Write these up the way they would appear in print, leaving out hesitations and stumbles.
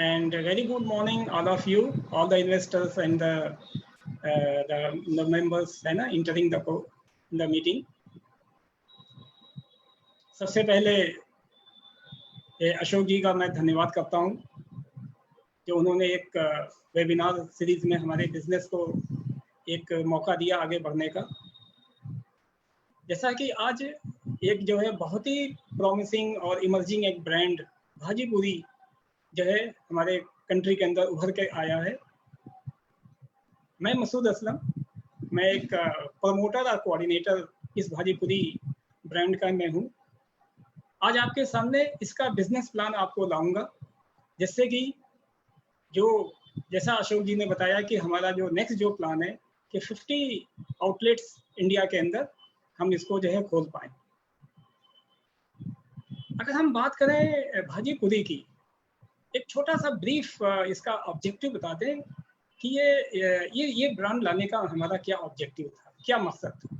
And a very good morning, all of you, all the investors and the members है ना entering the meeting. सबसे पहले अशोक जी का मैं धन्यवाद करता हूँ जो उन्होंने एक वेबिनार सीरीज में हमारे बिजनेस को एक मौका दिया आगे बढ़ने का। जैसा कि आज एक जो है बहुत ही प्रॉमिसिंग और इमर्जिंग एक ब्रांड भाजीपुरी जो है हमारे कंट्री के अंदर उभर के आया है। मैं मसूद असलम, मैं एक प्रमोटर और कोऑर्डिनेटर इस भाजीपुरी ब्रांड का मैं हूँ। आज आपके सामने इसका बिजनेस प्लान आपको लाऊंगा, जिससे कि जैसा अशोक जी ने बताया कि हमारा जो नेक्स्ट जो प्लान है कि 50 आउटलेट्स इंडिया के अंदर हम इसको जो है खोल पाएँ। अगर हम बात करें भाजीपुरी की, एक छोटा सा ब्रीफ इसका ऑब्जेक्टिव बताते हैं कि ये ब्रांड लाने का हमारा क्या ऑब्जेक्टिव था, क्या मकसद था।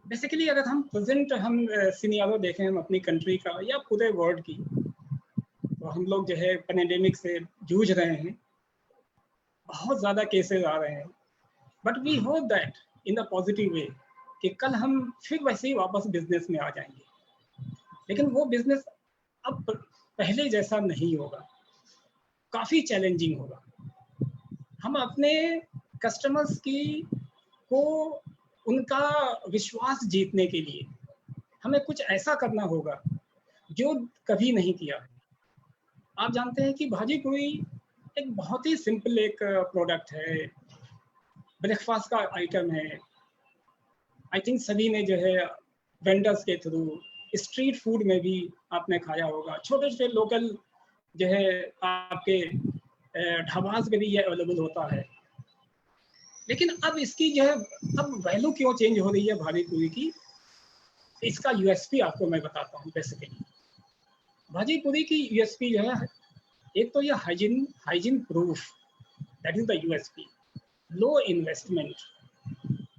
बेसिकली अगर हम प्रेजेंट सिनेरियो देखें हम अपनी कंट्री का या पूरे वर्ल्ड की, तो हम लोग जो है पैंडेमिक से जूझ रहे हैं, बहुत ज़्यादा केसेस आ रहे हैं, but we hope that in the positive way कि कल हम फिर वैसे ही वापस बिजनेस में आ जाएंगे। लेकिन वो बिजनेस अब पहले जैसा नहीं होगा, काफ़ी चैलेंजिंग होगा। हम अपने कस्टमर्स को उनका विश्वास जीतने के लिए हमें कुछ ऐसा करना होगा जो कभी नहीं किया है। आप जानते हैं कि भाजीपुरी एक बहुत ही सिंपल एक प्रोडक्ट है, ब्रेकफास्ट का आइटम है। आई थिंक सभी ने जो है वेंडर्स के थ्रू स्ट्रीट फूड में भी आपने खाया होगा, छोटे छोटे लोकल जो है आपके ढाबाज पे भी ये अवेलेबल होता है। लेकिन अब इसकी जो है अब वैल्यू क्यों चेंज हो रही है भाजीपुरी की, इसका यूएसपी आपको मैं बताता हूँ। बेसिकली भाजीपुरी की यूएसपी जो है, एक तो ये hygiene proof, that is the USP, low investment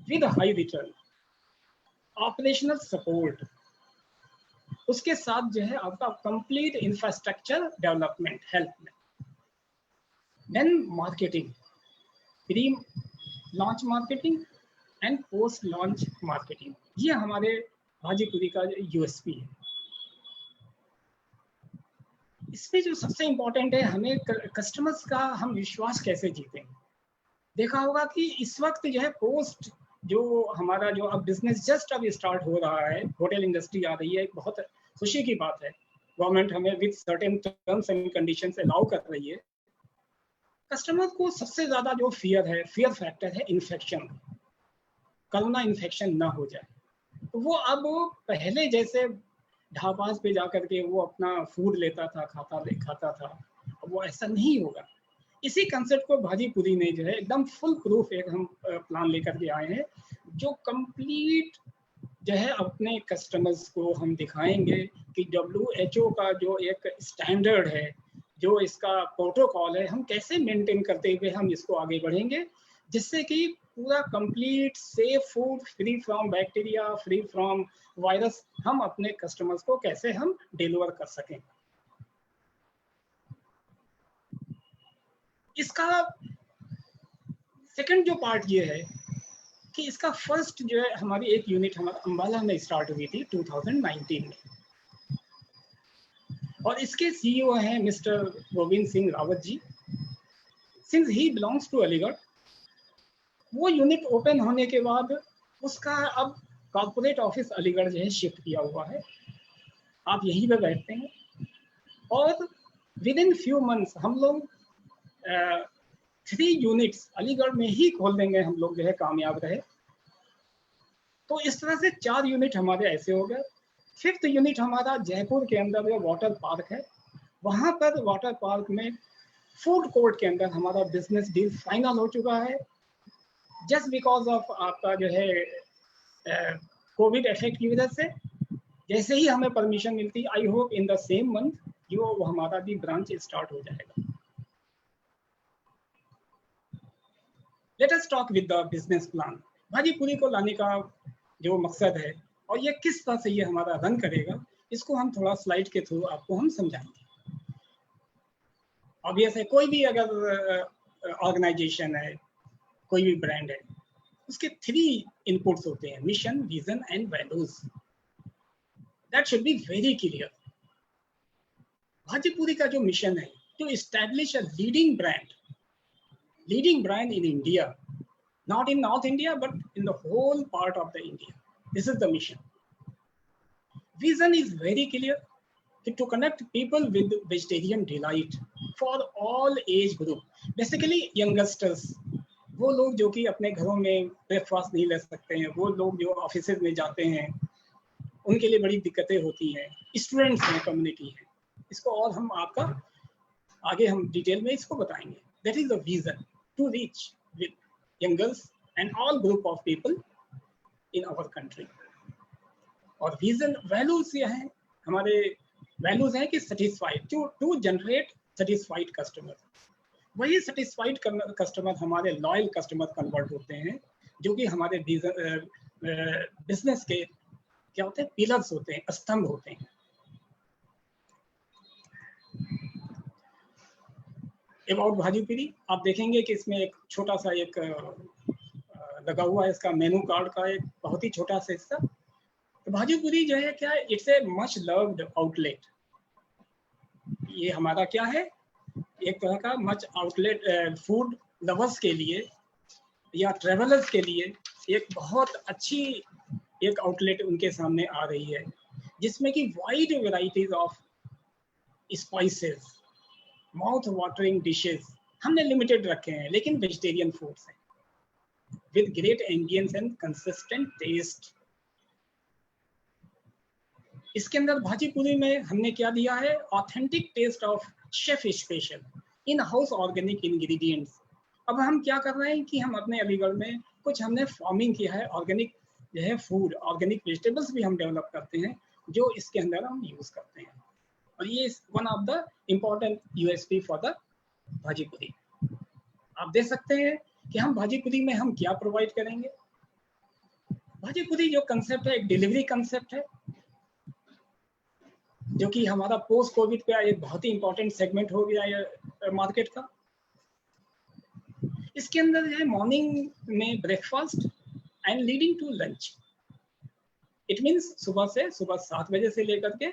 with high return, operational support, उसके साथ जो है आपका कंप्लीट इंफ्रास्ट्रक्चर डेवलपमेंट हेल्प में, then marketing, pre launch marketing and post launch marketing, ये हमारे भाजीपुरी का यूएसपी है। इसमें जो सबसे इम्पोर्टेंट है, हमें कस्टमर्स का हम विश्वास कैसे जीतेंगे। देखा होगा कि इस वक्त जो है पोस्ट जो हमारा जो अब बिजनेस जस्ट अब स्टार्ट हो रहा है, होटल इंडस्ट्री आ रही है, एक बहुत खुशी की बात है। गवर्नमेंट हमें with certain terms and conditions allow कर रही है। कस्टमर को सबसे ज्यादा जो फियर फैक्टर है इन्फेक्शन, कोरोना इन्फेक्शन ना हो जाए। तो वो अब पहले जैसे ढाबाज पे जाकर के वो अपना फूड लेता था, खाता था, अब वो ऐसा नहीं होगा। इसी कंसेप्ट को भाजीपुरी ने जो है एकदम फुल प्रूफ एक हम प्लान लेकर के आए हैं, जो कंप्लीट जो है अपने कस्टमर्स को हम दिखाएंगे कि WHO का जो एक स्टैंडर्ड है, जो इसका प्रोटोकॉल है, हम कैसे मेंटेन करते हुए हम इसको आगे बढ़ेंगे, जिससे कि पूरा complete safe food, free from bacteria, free from virus, हम अपने कस्टमर्स को कैसे हम डिलीवर कर सकें। इसका सेकंड जो पार्ट ये है कि इसका फर्स्ट जो है हमारी एक यूनिट हमारा अंबाला में स्टार्ट हुई थी 2019 में, और इसके सीईओ हैं mister Govind Singh Rawat ji. Since he belongs to Aligarh, वो यूनिट ओपन होने के बाद उसका अब कॉर्पोरेट ऑफिस अलीगढ़ जो है शिफ्ट किया हुआ है। आप यहीं पे बैठते हैं, और विद इन फ्यू मंथ्स हम लोग 3 यूनिट्स अलीगढ़ में ही खोल देंगे, हम लोग जो है कामयाब रहे। तो इस तरह से 4 यूनिट हमारे ऐसे हो गए। 5th यूनिट हमारा जयपुर के अंदर जो वाटर पार्क है, वहाँ पर वाटर पार्क में फूड कोर्ट के अंदर हमारा बिजनेस डील फाइनल हो चुका है। जस्ट बिकॉज ऑफ आपका जो है कोविड इफेक्ट की वजह से, जैसे ही हमें परमिशन मिलती, I hope in the same month जो हमारा भी ब्रांच स्टार्ट हो जाएगा। Let us talk with the business plan. Bhajipuri को लाने का जो मकसद है और ये किस तरह से ये हमारा रन करेगा, इसको हम थोड़ा स्लाइड के थ्रू आपको हम समझाएंगे। ऑब्वियस है, कोई भी अगर ऑर्गेनाइजेशन है, कोई भी ब्रांड है, उसके 3 इनपुट्स होते हैं, mission, vision and values. That should be very clear. Bhajipuri का जो मिशन है, to establish a leading brand in India, not in North India, but in the whole part of the India. This is the mission. Vision is very clear, to connect people with vegetarian delight for all age group. Basically youngsters, वो लोग जो कि अपने घरों में breakfast नहीं ले सकते हैं, वो लोग जो ऑफिस में जाते हैं, उनके लिए बड़ी दिक्कतें होती हैं, स्टूडेंट्स हैं, कम्युनिटी है, इसको और हम आपका आगे हम डिटेल में इसको बताएंगे। That is the vision, to reach with youngers and all group of people in our country. और विजन वैल्यूज ये हैं, हमारे वैल्यूज हैं कि satisfied, to generate satisfied customer. वही सेटिस्फाइड कस्टमर हमारे लॉयल कस्टमर कन्वर्ट होते हैं, जो कि हमारे बिजनेस के क्या होते हैं, पिलर्स होते हैं, स्तंभ होते हैं। अबाउट भाजीपुरी आप देखेंगे कि इसमें एक छोटा सा एक लगा हुआ है, इसका मेनू कार्ड का एक बहुत ही छोटा सा हिस्सा। तो भाजीपुरी जो है क्या है, it's a much loved outlet. ये हमारा क्या है, एक तरह का मच आउटलेट फूड लवर्स के लिए या ट्रेवलर्स के लिए एक बहुत अच्छी एक आउटलेट उनके सामने आ रही है, जिसमें कि wide varieties of spices, mouth watering dishes हमने लिमिटेड रखे हैं, लेकिन वेजिटेरियन फूड्स हैं with great ambience and consistent taste. इसके अंदर भाजीपुरी में हमने क्या दिया है, authentic taste of chef special in house organic ingredients. अब हम क्या कर रहे हैं कि हम अपने अलीगढ़ में कुछ हमने फार्मिंग किया है, ऑर्गेनिक जो है फूड, ऑर्गेनिक वेजिटेबल्स भी हम डेवलप करते हैं, जो इसके अंदर हम यूज करते हैं। और ये one of the important USP for the Bhajipuri. आप देख सकते हैं कि हम भाजीपुरी में हम क्या प्रोवाइड करेंगे। भाजीपुरी जो कंसेप्ट है, एक डिलीवरी कंसेप्ट है, जो कि हमारा पोस्ट कोविड का एक बहुत ही इंपॉर्टेंट सेगमेंट हो गया है मार्केट का। इसके अंदर है मॉर्निंग में breakfast and leading to lunch. It means सुबह 7 बजे से लेकर के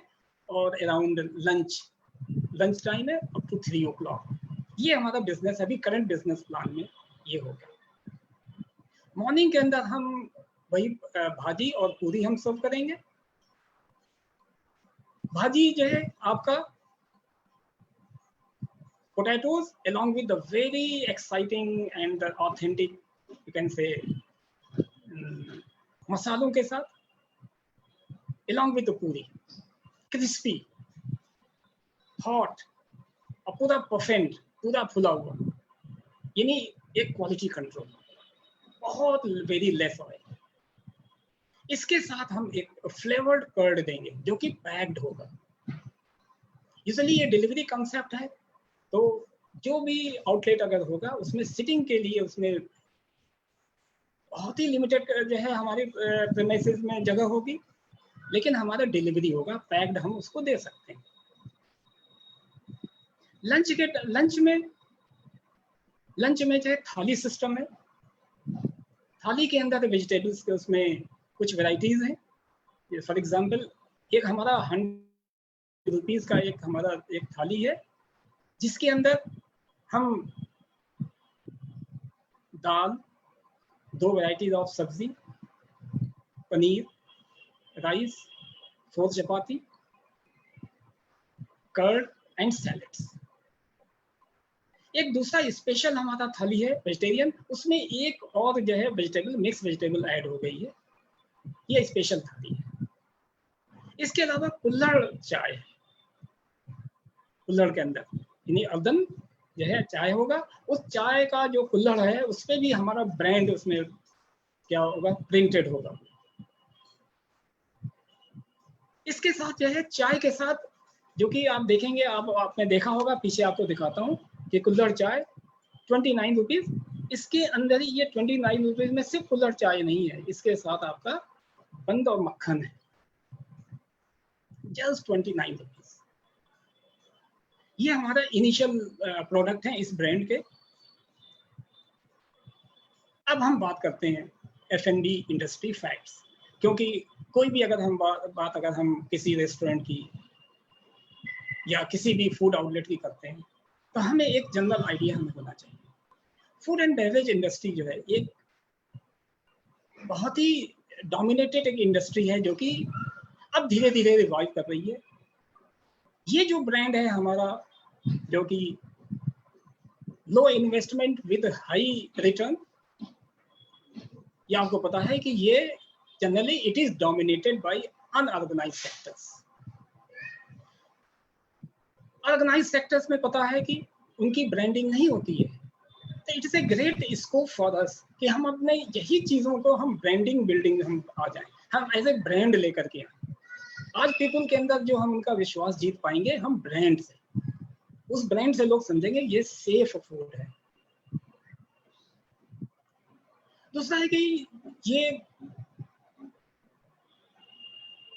और अराउंड लंच टाइम है अप टू 3 o'clock। ये हमारा बिजनेस अभी करंट बिजनेस प्लान में ये होगा। मॉर्निंग के अंदर हम वही भाजी और पूरी हम सर्व करेंगे। भाजी जो है आपका potatoes along with the very exciting and the authentic you can say मसालों के साथ, along with the पूरी क्रिस्पी हॉट और पूरा परफेक्ट, पूरा फुला हुआ, यानी एक क्वालिटी कंट्रोल, बहुत वेरी लेस ऑयल। इसके साथ हम एक फ्लेवर्ड कर्ड देंगे जो कि पैक्ड होगा। यूजुअली ये डिलीवरी कंसेप्ट है, तो जो भी आउटलेट अगर होगा उसमें सिटिंग के लिए उसमें बहुत ही लिमिटेड जो है हमारे प्रीमाइसेस में जगह होगी, लेकिन हमारा डिलीवरी होगा, पैक्ड हम उसको दे सकते हैं। लंच में जो है थाली सिस्टम है। थाली के अंदर वेजिटेबल्स के उसमें कुछ वेराइटीज हैं। फॉर एग्जांपल एक हमारा 100 रुपीज का एक हमारा एक थाली है, जिसके अंदर हम दाल, 2 varieties of sabzi, paneer, rice, 4 chapati, curd and salads. एक दूसरा स्पेशल हमारा थाली है वेजिटेरियन, उसमें एक और जो है वेजिटेबल मिक्स वेजिटेबल ऐड हो गई है, ये स्पेशल थाली है। इसके अलावा कुल्हड़ चाय, कुल्हड़ के अंदर यानी अदन जो है चाय होगा, उस चाय का जो कुल्हड़ है उसमें भी हमारा ब्रांड उसमें क्या होगा, प्रिंटेड होगा। इसके साथ जो है चाय के साथ जो कि आप देखेंगे, आपने देखा होगा, पीछे आपको दिखाता हूँ कि कुल्हड़ चाय 29 रुपीज। इसके अंदर ही ये 29 रुपीज में सिर्फ कुल्हड़ चाय नहीं है, इसके साथ आपका बंद और मक्खन है, जस्ट 29 रुपीज। ये हमारा इनिशियल प्रोडक्ट है इस ब्रांड के। अब हम बात करते हैं F&B इंडस्ट्री फैक्ट्स, क्योंकि कोई भी अगर हम बात अगर हम किसी रेस्टोरेंट की या किसी भी फूड आउटलेट की करते हैं तो हमें एक जनरल आइडिया हमें होना चाहिए। फूड एंड बेवरेज इंडस्ट्री जो है एक बहुत ही डोमिनेटेड एक इंडस्ट्री है जो कि अब धीरे धीरे रिवाइव कर रही है। ये जो ब्रांड है हमारा, जो कि low investment with high return, ये आपको पता है कि ये generally it is dominated by unorganised sectors. Organised sectors में पता है कि उनकी ब्रांडिंग नहीं होती है, तो it is a great scope for us कि हम अपने यही चीजों को हम ब्रांडिंग बिल्डिंग हम आ जाएं, हम एज ए ब्रांड लेकर के आए। आज पीपल के अंदर जो हम उनका विश्वास जीत पाएंगे हम ब्रांड से, उस ब्रांड से लोग समझेंगे ये सेफ फूड है। दूसरा है कि ये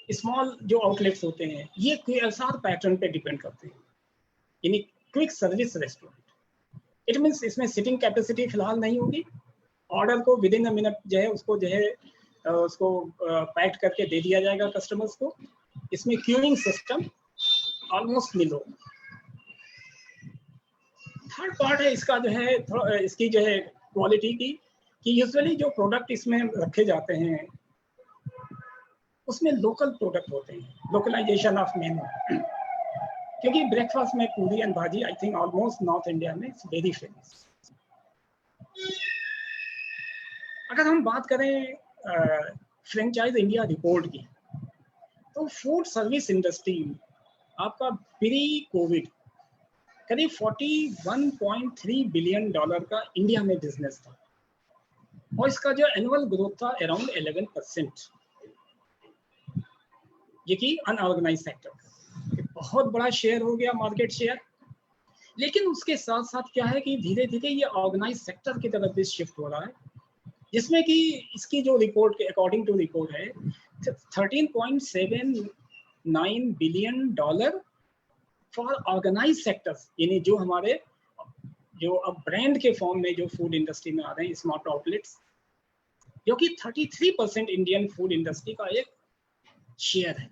स्मॉल जो आउटलेट्स होते हैं ये QSR पैटर्न पे डिपेंड करते हैं, यानी quick service restaurant. It means इसमें सिटिंग कैपेसिटी फिलहाल नहीं होगी, ऑर्डर को विद इन अ मिनट जो है उसको जो है उसको पैक करके दे दिया जाएगा कस्टमर्स को। इसमें क्यूइंग सिस्टम ऑलमोस्ट निल हो। थर्ड पार्ट है इसका जो है इसकी जो है क्वालिटी की, कि यूजुअली जो प्रोडक्ट इसमें रखे जाते हैं उसमें लोकल प्रोडक्ट होते हैं, लोकलाइजेशन ऑफ मेनू। क्योंकि ब्रेकफास्ट में पूरी एंड भाजी I think almost north India में इट्स वेरी फेमस। अगर हम बात करें फ्रेंचाइज इंडिया रिपोर्ट की, तो फूड सर्विस इंडस्ट्री आपका प्री कोविड करीब $41.3 बिलियन का इंडिया में बिजनेस था, और इसका जो एनुअल ग्रोथ था अराउंड 11%। ये कि अनऑर्गेनाइज सेक्टर बहुत बड़ा शेयर हो गया, मार्केट शेयर। लेकिन उसके साथ साथ क्या है कि धीरे धीरे ये ऑर्गेनाइज सेक्टर की तरफ भी शिफ्ट हो रहा है, जिसमें कि इसकी जो रिपोर्ट के अकॉर्डिंग टू रिपोर्ट है $13.79 बिलियन फॉर ऑर्गेनाइज सेक्टर्स, यानी जो हमारे जो अब ब्रांड के फॉर्म में जो फूड इंडस्ट्री में आ रहे हैं स्मार्ट आउटलेट्स, जो कि 33% इंडियन फूड इंडस्ट्री का एक शेयर है,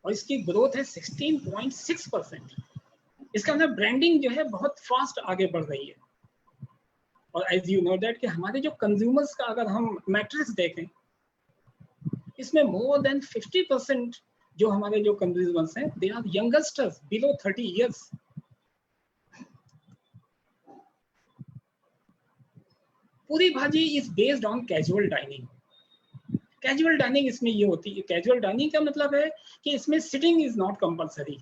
और इसकी ग्रोथ है 16.6%। इसका मतलब ब्रांडिंग जो है बहुत फास्ट आगे बढ़ रही है। और एज यू नो दैट कि हमारे जो कंज्यूमर्स का अगर हम मैट्रिक्स देखें, इसमें मोर देन 50% जो हमारे जो कंज्यूमर्स हैं they are youngsters below 30 years. Puri Bhaji is based on casual dining. Casual dining इसमें ये होती है, कैजुअल डाइनिंग का मतलब है कि इसमें सिटिंग इज नॉट कंपलसरी।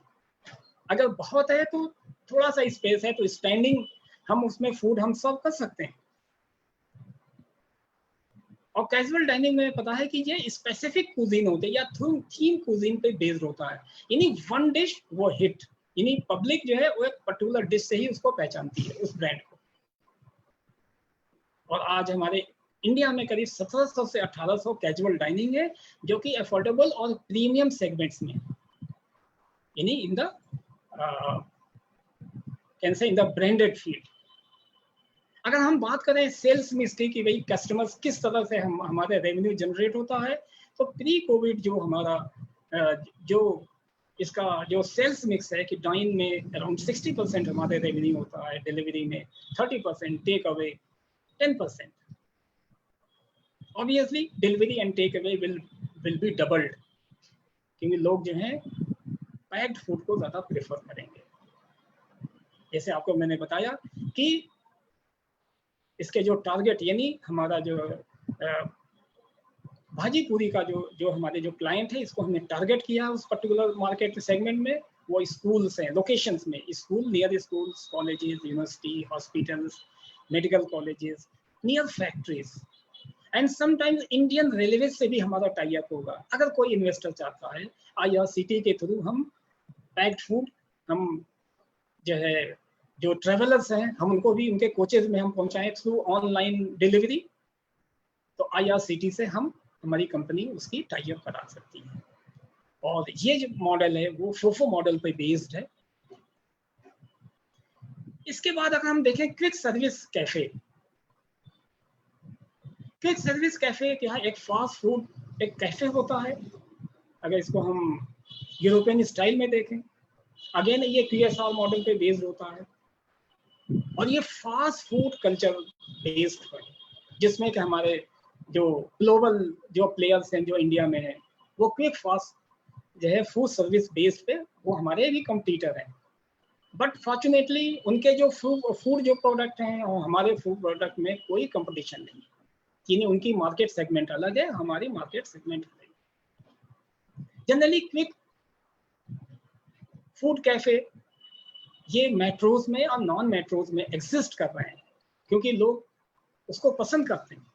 अगर बहुत है तो थोड़ा सा स्पेस है तो स्टैंडिंग हम उसमें फूड हम सर्व कर सकते हैं। और कैजुअल डाइनिंग में पता है कि ये स्पेसिफिक कुजीन होते हैं या थीम कुजीन पे बेस्ड होता है, यानी वन डिश वो हिट, यानी पब्लिक जो है वो एक पर्टिकुलर डिश से ही उसको पहचानती है उस ब्रांड को। और आज हमारे इंडिया में करीब 1700 से 1800 कैजुअल डाइनिंग है, जो कि अफोर्डेबल और प्रीमियम सेगमेंट्स में, यानी in the can say in the branded field. अगर हम बात करें सेल्स मिक्स की भाई कस्टमर्स किस तरह से हमारे रेवेन्यू जनरेट होता है, तो प्री कोविड जो हमारा जो इसका जो सेल्स मिक्स है कि डाइन में अराउंड 60% हमारे रेवेन्यू होता है, डिलीवरी में 30%, take away 10%। Obviously delivery and take away will be doubled, क्योंकि लोग जो हैं पैक्ड फूड को ज़्यादा प्रेफर करेंगे। जैसे आपको मैंने बताया कि इसके जो टारगेट, यानी हमारा जो भाजी पूरी का जो हमारे जो क्लाइंट है, इसको हमने टारगेट किया उस पर्टिकुलर मार्केट सेगमेंट में। वो स्कूल्स हैं, लोकेशंस में, school near schools, colleges, university, hospitals, medical colleges, near factories, and sometimes Indian railway से भी हमारा टाई अप होगा। अगर कोई इन्वेस्टर चाहता है IRCT के थ्रू हम पैक्ड फूड, हम जो है जो ट्रेवलर्स हैं हम उनको भी उनके कोचेज में हम पहुंचाएं थ्रू ऑनलाइन डिलीवरी, तो IRCT से हम हमारी कंपनी उसकी टाई अप करा सकती है। और ये जो मॉडल है वो फोफो मॉडल पे बेस्ड है। इसके बाद अगर हम देखें quick service cafe, quick service cafe क्या है? एक फास्ट फूड एक कैफे होता है। अगर इसको हम यूरोपियन स्टाइल में देखें, अगेन ये QSR मॉडल पे बेस्ड होता है और ये फास्ट फूड कल्चर बेस्ड है, जिसमें कि हमारे जो ग्लोबल जो प्लेयर्स हैं जो इंडिया में हैं वो क्विक फास्ट जो है फूड सर्विस बेस्ड पे वो हमारे भी कॉम्पिटिटर हैं। बट फॉर्चुनेटली उनके जो फूड जो प्रोडक्ट हैं और हमारे फूड प्रोडक्ट में कोई कंपटीशन नहीं है, यानी उनकी मार्केट सेगमेंट अलग है, हमारी मार्केट सेगमेंट अलग है। जनरली क्विक फूड कैफे ये मेट्रोज में और नॉन मेट्रोज में एग्जिस्ट कर रहे हैं क्योंकि लोग उसको पसंद करते हैं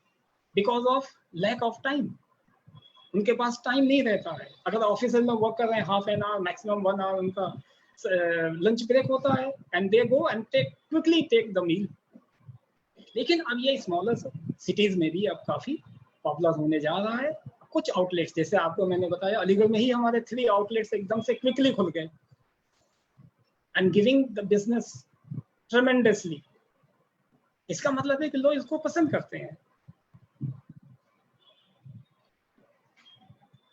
because of lack of time. उनके पास टाइम नहीं रहता है। अगर ऑफिस में वर्क कर रहे हैं half an hour maximum 1 hour उनका लंच ब्रेक होता है and they go and quickly take the meal. लेकिन अब ये स्मॉलर सिटीज में भी अब काफी पॉपुलर होने जा रहा है। कुछ आउटलेट्स जैसे आपको मैंने बताया अलीगढ़ में ही हमारे 3 आउटलेट्स एकदम से क्विकली खुल गए and giving the business tremendously. इसका मतलब है कि लोग इसको पसंद करते हैं।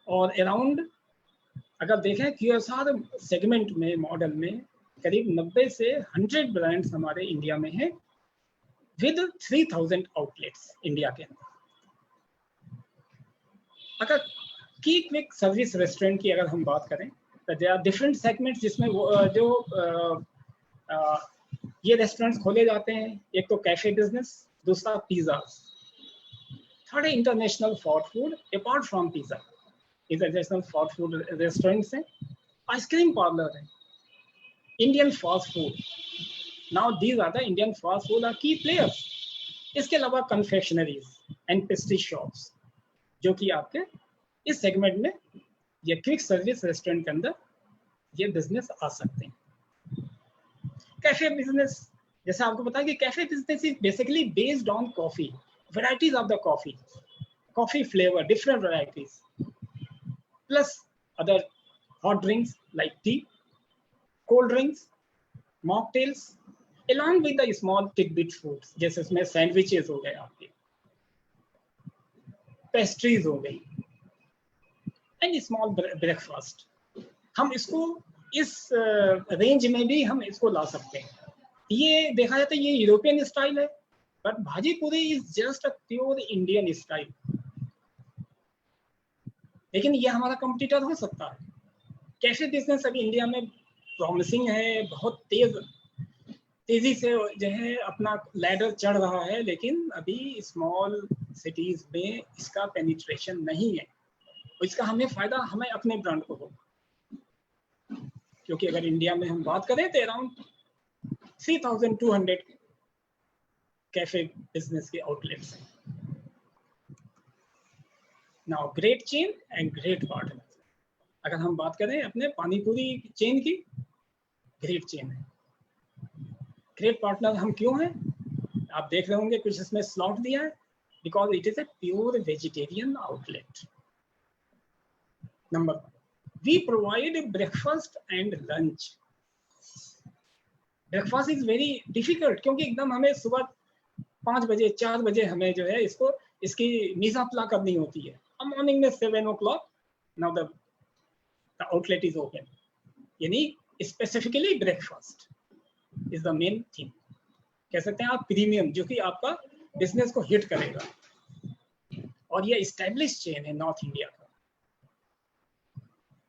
और अराउंड अगर देखें QSR सेगमेंट में मॉडल में करीब 90 से 100 ब्रांड्स हमारे इंडिया में हैं विद 3000 आउटलेट्स इंडिया के अंदर। अगर की क्विक सर्विस रेस्टोरेंट की अगर हम बात करें तो देयर आर डिफरेंट सेगमेंट्स जिसमें जो ये रेस्टोरेंट्स खोले जाते हैं। एक तो कैफे बिजनेस, दूसरा pizza, third international fast food apart from pizza. International fast food restaurants हैं, आइसक्रीम पार्लर है, Indian fast food. Now these are the Indian fast food are key players. इसके अलावा कन्फेक्शनरीज एंड पेस्ट्री शॉप्स जो कि आपके इस segment में ये क्विक सर्विस रेस्टोरेंट के अंदर ये बिजनेस आ सकते हैं। कैफे बिजनेस जैसे आपको पता है कि cafe business is basically based on coffee, varieties of the coffee flavour, different varieties plus other hot drinks like tea, cold drinks, mocktails, along with the small tidbit foods जैसे इसमें sandwiches हो गए, आपके पेस्ट्रीज हो गई and small breakfast. हम इसको इस रेंज में भी हम इसको ला सकते हैं। ये देखा जाता है ये यूरोपियन स्टाइल है बट भाजी पूरी is just a pure Indian style. लेकिन ये हमारा कॉम्पिटिटर हो सकता है। कैफे बिजनेस अभी इंडिया में प्रॉमिसिंग है, बहुत तेजी से जो है अपना लैडर चढ़ रहा है, लेकिन अभी स्मॉल सिटीज में इसका पेनिट्रेशन नहीं है और इसका हमें फायदा हमें अपने ब्रांड को होगा। क्योंकि अगर इंडिया में हम बात करें तो अराउंड 3200 कैफे बिजनेस के आउटलेट्स हैं। Now great chain and great partner. अगर हम बात करें अपने पानीपुरी चेन की, ग्रेट चेन है। ग्रेट पार्टनर हम क्यों हैं? आप देख रहे होंगे कुछ इसमें स्लॉट दिया है, because it is a pure vegetarian outlet. Number 1, we provide breakfast and lunch. Breakfast is very difficult क्योंकि एकदम हमें सुबह 5 बजे 4 बजे हमें जो है इसकी मीज़ा प्ला करनी होती है। अब मॉर्निंग में 7 o'clock now the outlet is open, यानी specifically breakfast is the main thing. कह सकते हैं आप प्रीमियम, जो कि आपका बिजनेस को हिट करेगा। और ये एस्टेब्लिश चेन है नॉर्थ इंडिया का।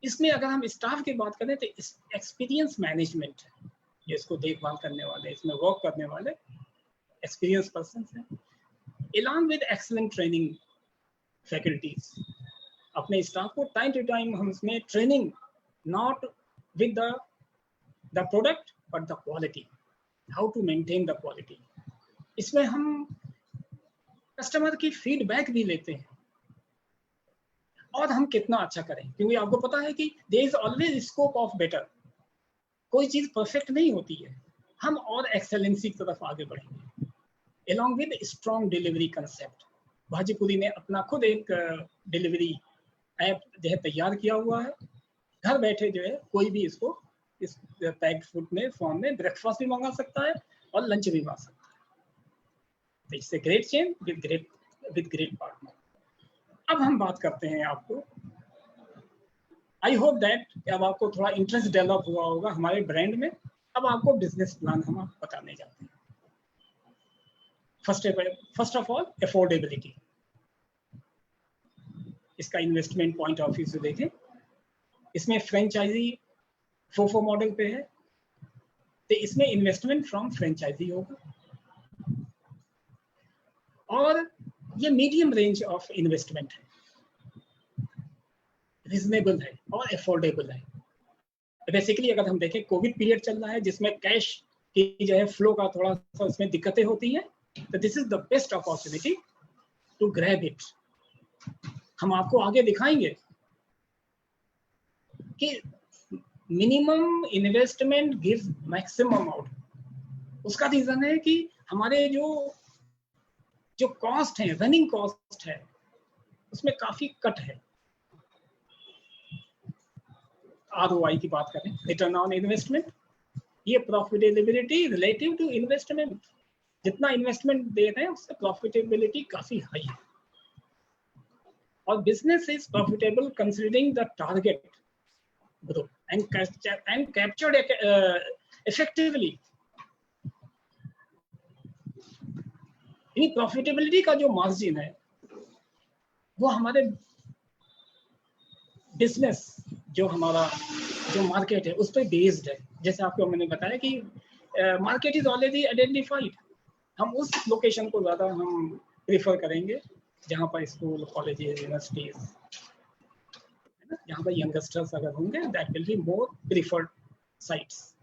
इसमें अगर हम स्टाफ की बात करें तो एक्सपीरियंस मैनेजमेंट है, ये इसको देखभाल करने वाले, इसमें वर्क करने वाले एक्सपीरियंस पर्सन हैं, along with excellent training faculties। अपने स्टाफ को टाइम टू टाइम हम इसमें training, not with the product but the quality, how to maintain the quality. इसमें हम कस्टमर की फीडबैक भी लेते हैं और हम कितना अच्छा करें, क्योंकि आपको पता है कि there is always scope of better. कोई चीज परफेक्ट नहीं होती है, हम और एक्सेलेंसी की तरफ आगे बढ़ेंगे। along with strong delivery concept। भाजीपुरी ने अपना खुद एक डिलीवरी ऐप जो है तैयार किया हुआ है। घर बैठे जो है कोई भी इसको इस पैक्ड फूड में फॉर्म में ब्रेकफास्ट भी मंगा सकता है और लंच भी आ सकता है। It's a great chain with great partner. अब हम बात करते हैं आपको, आई होप दैट अब आपको थोड़ा इंटरेस्ट डेवलप हुआ होगा हमारे ब्रांड में। अब आपको बिजनेस प्लान हम आपको बताने जाते हैं। First of all affordability. इसका इन्वेस्टमेंट पॉइंट ऑफ व्यू से देखें, इसमें फ्रेंचाइजी फोफो मॉडल पे है, तो इसमें इन्वेस्टमेंट फ्रॉम फ्रेंचाइजी होगा और ये मीडियम रेंज ऑफ इन्वेस्टमेंट है, रिजनेबल है और अफोर्डेबल है। बेसिकली अगर हम देखें, कोविड पीरियड चल रहा है जिसमें कैश की जो है फ्लो का थोड़ा सा उसमें दिक्कतें होती हैं, तो this is the best opportunity to grab it. हम आपको आगे दिखाएंगे कि minimum investment gives maximum out. उसका रीजन है कि हमारे जो कॉस्ट है, रनिंग कॉस्ट है, उसमें काफी कट है। ROI की बात करें, रिटर्न ऑन इन्वेस्टमेंट, ये प्रॉफिटेबिलिटी रिलेटिव टू इन्वेस्टमेंट, जितना इन्वेस्टमेंट दे रहे हैं उससे प्रॉफिटेबिलिटी काफी हाई है। और business is profitable considering the target growth and captured effectively. Profitability का जो मार्जिन है वो हमारे बिजनेस जो मार्केट है उस पर बेस्ड है। जैसे आपको मैंने बताया कि मार्केट इज ऑलरेडी आइडेंटिफाइड, हम उस लोकेशन को ज़्यादा हम प्रेफर करेंगे जहाँ पर स्कूल, कॉलेजेस, यूनिवर्सिटीज है ना, जहाँ पर यंगस्टर्स अगर होंगे, that will be more preferred sites.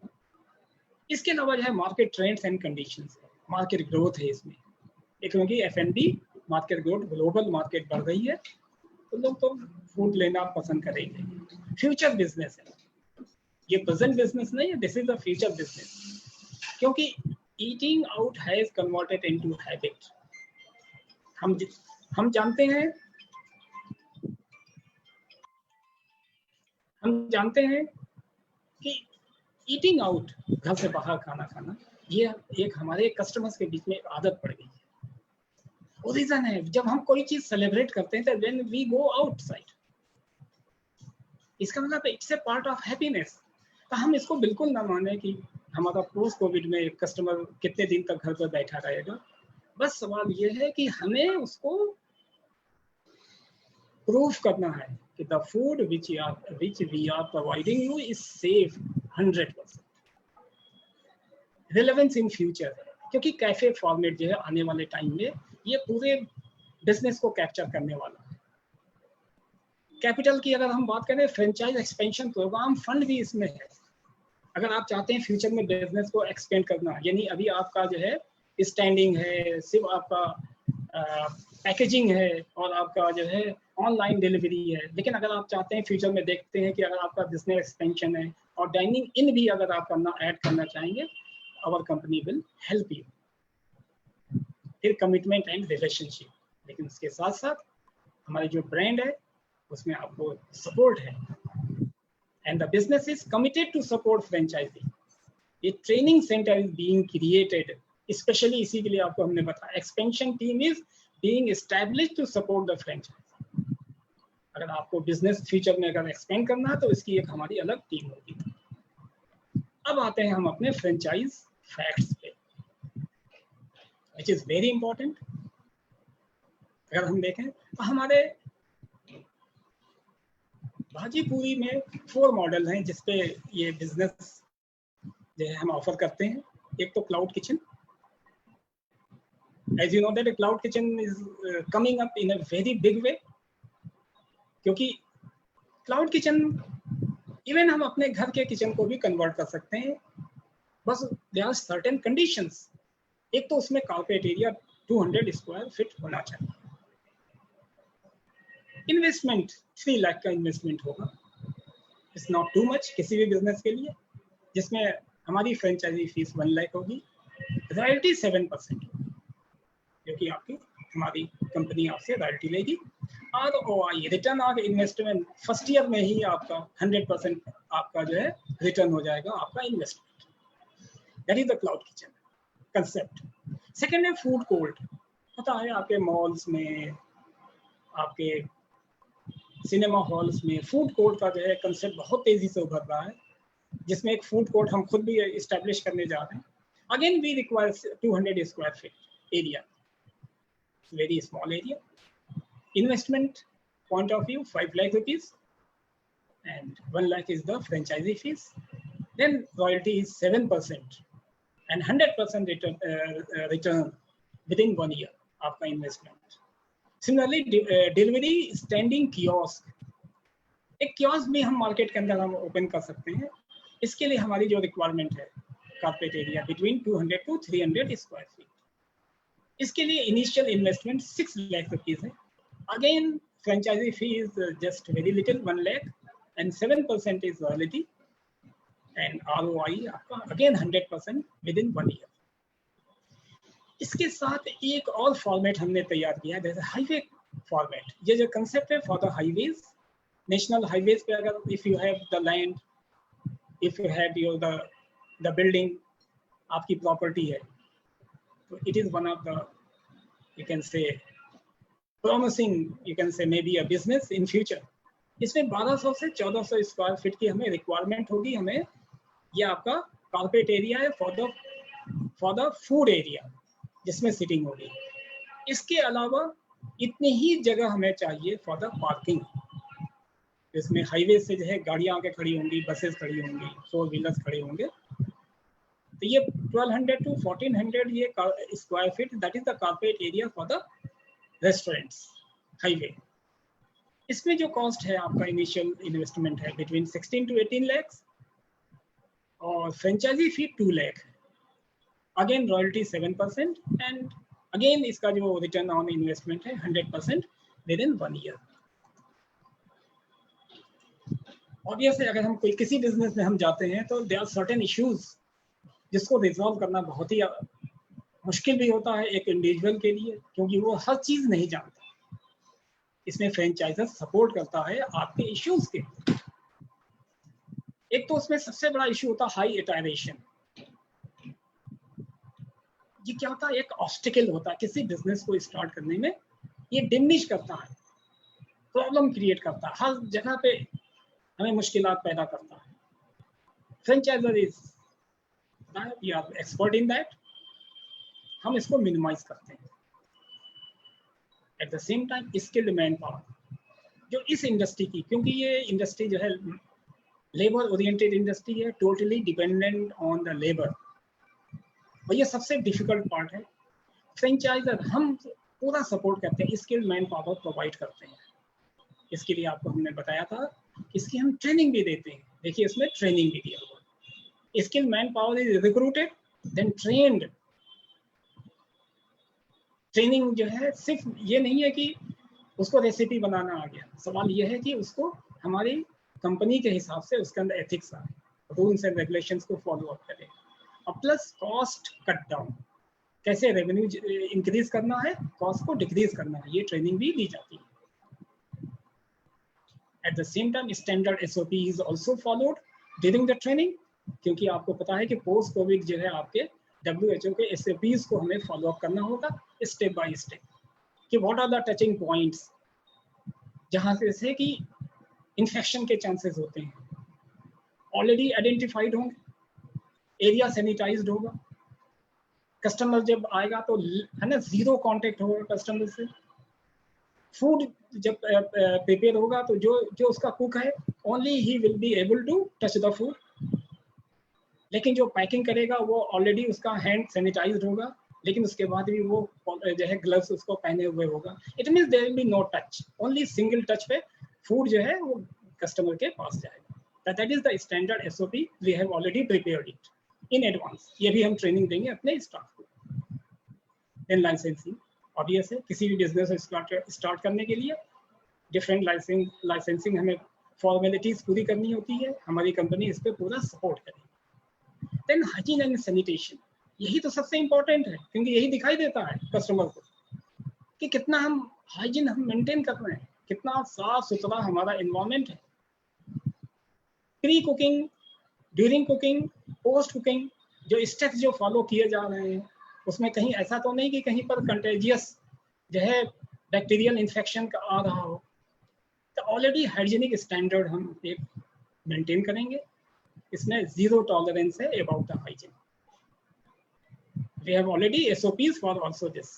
इसके अलावा जो है market trends and conditions, market growth है इसमें, क्योंकि F&B market growth, global market बढ़ रही है, तो लोग तो फूड लेना पसंद करेंगे। फ्यूचर बिजनेस है ये, प्रेजेंट बिजनेस नहीं है, this is the future business, क्योंकि eating out has converted into habit. हम जानते हैं कि ईटिंग आउट, घर से बाहर खाना ये एक हमारे कस्टमर्स के बीच में आदत पड़ गई है। वो रीजन है, जब हम कोई चीज सेलिब्रेट करते हैं तो व्हेन वी गो आउटसाइड, इसका मतलब it's a part of happiness. तो हम इसको बिल्कुल ना माने कि हमारा पोस्ट कोविड में कस्टमर कितने दिन तक घर पर बैठा रहेगा। बस सवाल ये है कि हमें उसको प्रूफ करना है कि the food which we are providing you is safe 100%, relevance in future, क्योंकि कैफे फॉर्मेट जो है आने वाले टाइम में ये पूरे बिजनेस को कैप्चर करने वाला है। कैपिटल की अगर हम बात करें, फ्रेंचाइज एक्सपेंशन प्रोग्राम फंड भी इसमें है। अगर आप चाहते हैं फ्यूचर में बिजनेस को एक्सपेंड करना, यानी अभी आपका जो है स्टैंडिंग है, सिर्फ आपका पैकेजिंग है और आपका जो है ऑनलाइन डिलीवरी है, लेकिन अगर आप चाहते हैं फ्यूचर में, देखते हैं कि अगर आपका बिजनेस एक्सपेंशन है और डाइनिंग इन भी अगर आप करना ऐड करना चाहेंगे, our company will help you. फिर कमिटमेंट एंड रिलेशनशिप, लेकिन उसके साथ साथ हमारी जो ब्रांड है उसमें आपको सपोर्ट है, and the business is committed to support franchisee. ये training centre is being created specially इसी के लिए, आपको हमने बताया expansion team is being established to support the franchisee. अगर आपको बिजनेस फ्यूचर में अगर एक्सपेंड करना है तो इसकी एक हमारी अलग टीम होगी। अब आते हैं हम अपने फ्रेंचाइज फैक्ट्स पे, विच इज वेरी इंपॉर्टेंट। अगर हम देखें तो हमारे भाजीपुरी में 4 मॉडल हैं जिसपे ये बिजनेस जो है हम ऑफर करते हैं। एक तो cloud kitchen, as you know that a cloud kitchen is coming up in a very big way, क्योंकि क्लाउड किचन इवन हम अपने घर के किचन को भी कन्वर्ट कर सकते हैं, बस there are certain conditions। एक तो उसमें कारपेट एरिया 200 स्क्वायर फीट होना चाहिए। इन्वेस्टमेंट 3 लाख का इन्वेस्टमेंट होगा, इट्स नॉट टू मच किसी भी बिजनेस के लिए, जिसमें हमारी फ्रेंचाइजी फीस 1 लाख होगी, रॉयल्टी 7%, क्योंकि आपकी हमारी कंपनी आपसे रॉयल्टी लेगी। ROI, return on investment, first year में ही आपका 100% आपका जो है रिटर्न हो जाएगा आपका investment. That is the cloud kitchen. Concept. Second है फूड कोर्ट। पता है आपके मॉल्स में, आपके सिनेमा हॉल्स में फूड कोर्ट का जो है कंसेप्ट बहुत तेजी से उभर रहा है, जिसमें एक फूड कोर्ट हम खुद भी इस्टेब्लिश करने जा रहे हैं। Again we require 200 square feet area, very small area. Investment point of view 5 lakh rupees and 1 lakh is the franchisee fees. Then royalty is 7% and 100% return within 1 year आपका investment. Similarly, delivery standing kiosk. एक kiosk भी हम market के अंदर हम open कर सकते हैं। इसके लिए हमारी जो रिक्वायरमेंट है carpet area between 200 to 300 square feet. इसके लिए इनिशियल इन्वेस्टमेंट 6 लाख रुपीज है। Again franchisee fee is just very little 1 lakh and 7% is royalty and ROI आपका again 100% within 1 year। इसके साथ एक और फॉर्मेट हमने तैयार किया है, जैसे हाईवे फॉर्मेट। ये जो कंसेप्ट है for the highways, national highways पे अगर if you have the land, if you have your the building, आपकी प्रॉपर्टी है, तो it is one of the you can से promising, you can say maybe a business in future। इसमें 1200 से 1400 square feet की हमें रिक्वायरमेंट होगी। हमें ये आपका कारपेट एरिया है फॉर द फूड एरिया, जिसमें सिटिंग होगी। इसके अलावा इतनी ही जगह हमें चाहिए फॉर द पार्किंग। इसमें हाईवे से जो है गाड़ियां आके खड़ी होंगी, बसेस खड़ी होंगी, 4 व्हीलर्स खड़े होंगे। तो ये 1200 to 1400 ये square feet, that is the carpet area for the restaurants highway. इसमें जो कॉस्ट है आपका इनिशियल इन्वेस्टमेंट है बिटवीन 16 to 18 lakhs और franchisee fee 2 lakh। Again royalty 7% and again इसका जो रिटर्न ऑन इन्वेस्टमेंट है 100% विद इन 1 year। ऑब्वियसली अगर हम कोई किसी बिजनेस में हम जाते हैं तो देयर आर सर्टेन इश्यूज जिसको रिजॉल्व करना बहुत ही मुश्किल भी होता है एक इंडिविजुअल के लिए, क्योंकि वो हर चीज नहीं जानता। इसमें फ्रेंचाइजर सपोर्ट करता है आपके इश्यूज के। एक तो उसमें सबसे बड़ा इश्यू होता है हाई इटरेशन। ये क्या होता है, एक ऑब्स्टिकल होता है किसी बिजनेस को स्टार्ट करने में। ये डिमिनिश करता है, प्रॉब्लम क्रिएट करता है, हर जगह पे हमें मुश्किलात पैदा करता है। Franchiser is we are expert in that, हम इसको मिनिमाइज करते हैं। At the same time skilled manpower जो इस इंडस्ट्री की, क्योंकि ये इंडस्ट्री जो है लेबर ओरिएंटेड इंडस्ट्री है, totally dependent on the labour, और ये सबसे डिफिकल्ट पार्ट है। फ्रेंचाइजर हम पूरा सपोर्ट करते हैं, स्किल्ड मैन पावर प्रोवाइड करते हैं। इसके लिए आपको हमने बताया था, इसकी हम ट्रेनिंग भी देते हैं। देखिए इसमें ट्रेनिंग भी दिया हुआ। Skilled manpower is recruited then trained. Training जो है सिर्फ ये नहीं है कि उसको रेसिपी बनाना आ गया, सवाल ये है कि उसको हमारी कंपनी के हिसाब से उसके अंदर एथिक्स आए, रूल्स एंड रेगुलेशंस को फॉलो अप करें, और प्लस कॉस्ट कट डाउन, कैसे रेवेन्यू इंक्रीज करना है, कॉस्ट को डिक्रीज करना है, ये ट्रेनिंग भी दी जाती है। Eight the same time standard SOP is also followed during the training, क्योंकि आपको पता है कि पोस्ट कोविड जो है आपके WHO के SOPs को हमें फॉलो अप करना होगा स्टेप बाय स्टेप, कि what are the touching points जहां से कि इन्फेक्शन के चांसेस होते हैं, ऑलरेडी आइडेंटिफाइड होंगे, एरिया सैनिटाइज्ड होगा, कस्टमर जब आएगा तो है ना जीरो कांटेक्ट होगा कस्टमर से। फूड जब प्रिपेयर होगा तो जो उसका कुक है only he will be able to touch the food, लेकिन जो पैकिंग करेगा वो ऑलरेडी उसका हैंड सैनिटाइज्ड होगा, लेकिन उसके बाद भी वो जो है ग्लव्स उसको पहने हुए होगा। It means there will be no touch, only single touch पे फूड जो है वो कस्टमर के पास जाएगा। That is the standard SOP, we have already prepared it in advance. ये भी हम ट्रेनिंग देंगे अपने स्टाफ को। देन लाइसेंसिंग, ऑब्वियस है किसी भी बिजनेस स्टार्ट करने के लिए डिफरेंट लाइसेंसिंग हमें फॉर्मेलिटीज पूरी करनी होती है, हमारी कंपनी इस पर पूरा सपोर्ट करेगी। देन हाइजीन एंड सैनिटेशन, यही तो सबसे इंपॉर्टेंट है, क्योंकि यही दिखाई देता है कस्टमर को कि कितना हम हाइजीन हम मेंटेन कर रहे हैं, कितना साफ सुथरा हमारा एनवायरनमेंट है। Pre cooking, during cooking, post cooking जो स्टेप्स जो फॉलो किए जा रहे हैं, उसमें कहीं ऐसा तो नहीं कि कहीं पर कंटेजियस जो है बैक्टीरियल इन्फेक्शन का आ रहा हो। तो ऑलरेडी हाइजीनिक स्टैंडर्ड हम एक मेंटेन करेंगे, इसमें जीरो टॉलरेंस है about the hygiene. We have already SOPs for also this.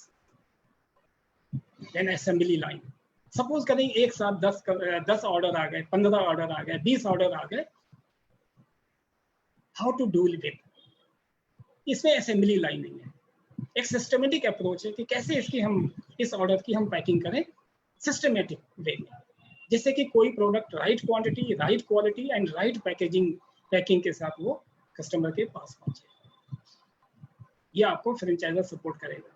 Then assembly line, suppose करें एक साथ 10 ऑर्डर आ गए, 15 ऑर्डर आ गए, 20 ऑर्डर आ गए, हाउ टू डील विद, इसमें असेंबली लाइन नहीं है। एक सिस्टमेटिक अप्रोच है कि कैसे इसकी हम इस ऑर्डर की हम पैकिंग करें सिस्टमेटिक वे में, जिससे कि कोई product right quantity, right quality and right packing के साथ वो कस्टमर के पास पहुंचे। ये आपको फ्रेंचाइजर सपोर्ट करेगा।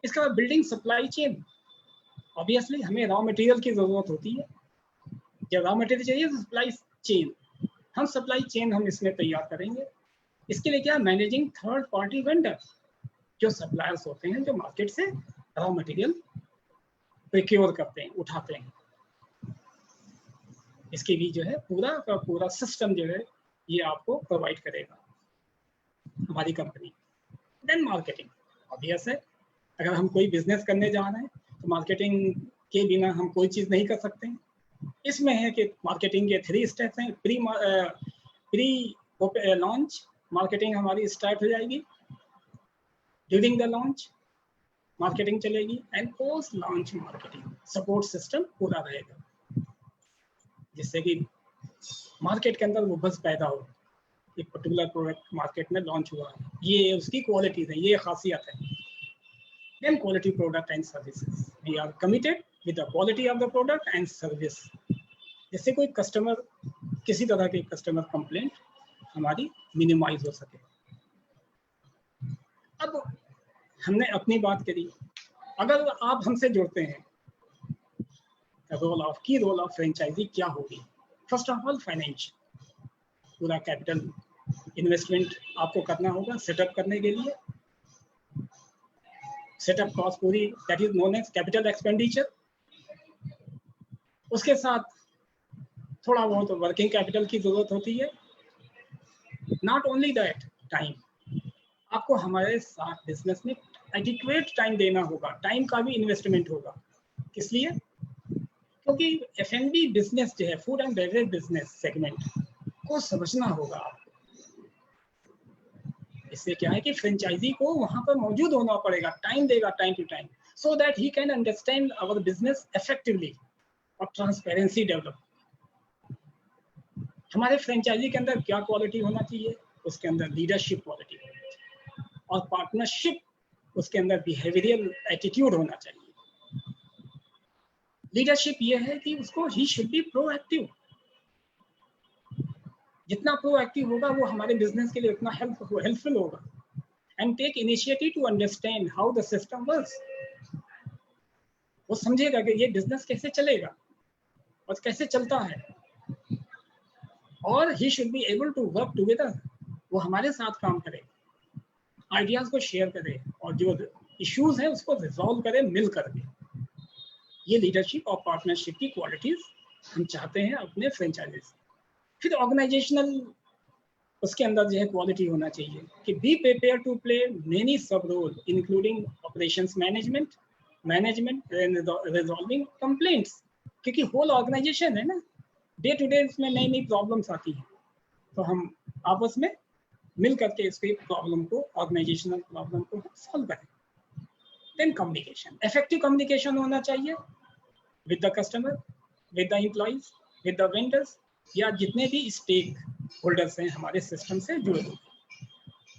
इसके बाद बिल्डिंग सप्लाई चेन, ऑब्वियसली हमें रॉ मटेरियल की जरूरत होती है। जब रॉ मटेरियल चाहिए तो सप्लाई चेन, हम सप्लाई चेन हम इसमें तैयार करेंगे। इसके लिए क्या, मैनेजिंग थर्ड पार्टी वेंडर, जो सप्लायर्स होते हैं जो मार्केट से रॉ मटेरियल प्रोक्योर करते हैं, उठाते हैं। इसके भी जो है पूरा का पूरा सिस्टम जो है ये आपको प्रोवाइड करेगा हमारी कंपनी। देन मार्केटिंग, ऑब्वियस है अगर हम कोई बिजनेस करने जा रहे हैं तो मार्केटिंग के बिना हम कोई चीज़ नहीं कर सकते। इसमें है कि मार्केटिंग के 3 स्टेप्स हैं। प्री लॉन्च मार्केटिंग हमारी स्टार्ट हो जाएगी, ड्यूरिंग द लॉन्च मार्केटिंग चलेगी, and post launch marketing support system पूरा रहेगा, जिससे कि मार्केट के अंदर वो बस पैदा हो, एक पर्टिकुलर प्रोडक्ट मार्केट में लॉन्च हुआ है, ये उसकी क्वालिटीज है, ये खासियत है। Then quality product and services, we are committed with the quality of the product and service, जिससे कोई कस्टमर, किसी तरह के कस्टमर कंप्लेंट हमारी मिनिमाइज हो सके। अब हमने अपनी बात करी, अगर आप हमसे जुड़ते हैं, रोल ऑफ फ्रेंचाइजी क्या होगी? फर्स्ट ऑफ ऑल फाइनेंशियल, पूरा कैपिटल इन्वेस्टमेंट आपको करना होगा सेटअप करने के लिए। सेटअप कॉस्ट पूरी, that is known as capital expenditure. उसके साथ थोड़ा बहुत वर्किंग कैपिटल की जरूरत होती है। नॉट ओनली दैट, टाइम, आपको हमारे साथ बिजनेस में एडिक्वेट टाइम देना होगा, टाइम का भी इन्वेस्टमेंट होगा। किस लिए? क्योंकि F&B बिजनेस जो है, food and beverage business segment को समझना होगा आपको। इससे क्या है कि फ्रेंचाइजी को वहां पर मौजूद होना पड़ेगा, टाइम देगा time to time, so that he can understand our business effectively और ट्रांसपेरेंसी डेवलप। हमारे फ्रेंचाइजी के अंदर क्या क्वालिटी होना चाहिए? उसके अंदर लीडरशिप क्वालिटी होनी चाहिए, और पार्टनरशिप, उसके अंदर बिहेवियरल एटीट्यूड होना चाहिए। लीडरशिप ये है कि उसको ही शुड बी प्रोएक्टिव। जितना प्रोएक्टिव होगा वो हमारे बिजनेस के लिए उतना हेल्पफुल होगा। And take initiative to understand how the system works. वो समझेगा कि ये बिजनेस कैसे चलेगा और कैसे चलता है, और he should be able to work together. वो हमारे साथ काम करे, आइडियाज को शेयर करे, और जो इश्यूज है उसको रिजॉल्व करे मिल करके। ये लीडरशिप और पार्टनरशिप की क्वालिटीज हम चाहते हैं अपने फ्रेंचाइजी से। फिर ऑर्गेनाइजेशनल, उसके अंदर जो है क्वालिटी होना चाहिए कि be prepare to play many sub role including operations management resolving complaints, क्योंकि होल ऑर्गेनाइजेशन है ना, डे टू डे इसमें नई नई प्रॉब्लम्स आती हैं, तो हम आपस में मिल करके इसकी प्रॉब्लम को, ऑर्गेनाइजेशनल प्रॉब्लम को सॉल्व करें। देन कम्युनिकेशन, इफेक्टिव कम्युनिकेशन होना चाहिए with the customer, with the employees, with the vendors, या जितने भी स्टेक होल्डर्स हैं हमारे सिस्टम से जुड़े हुए।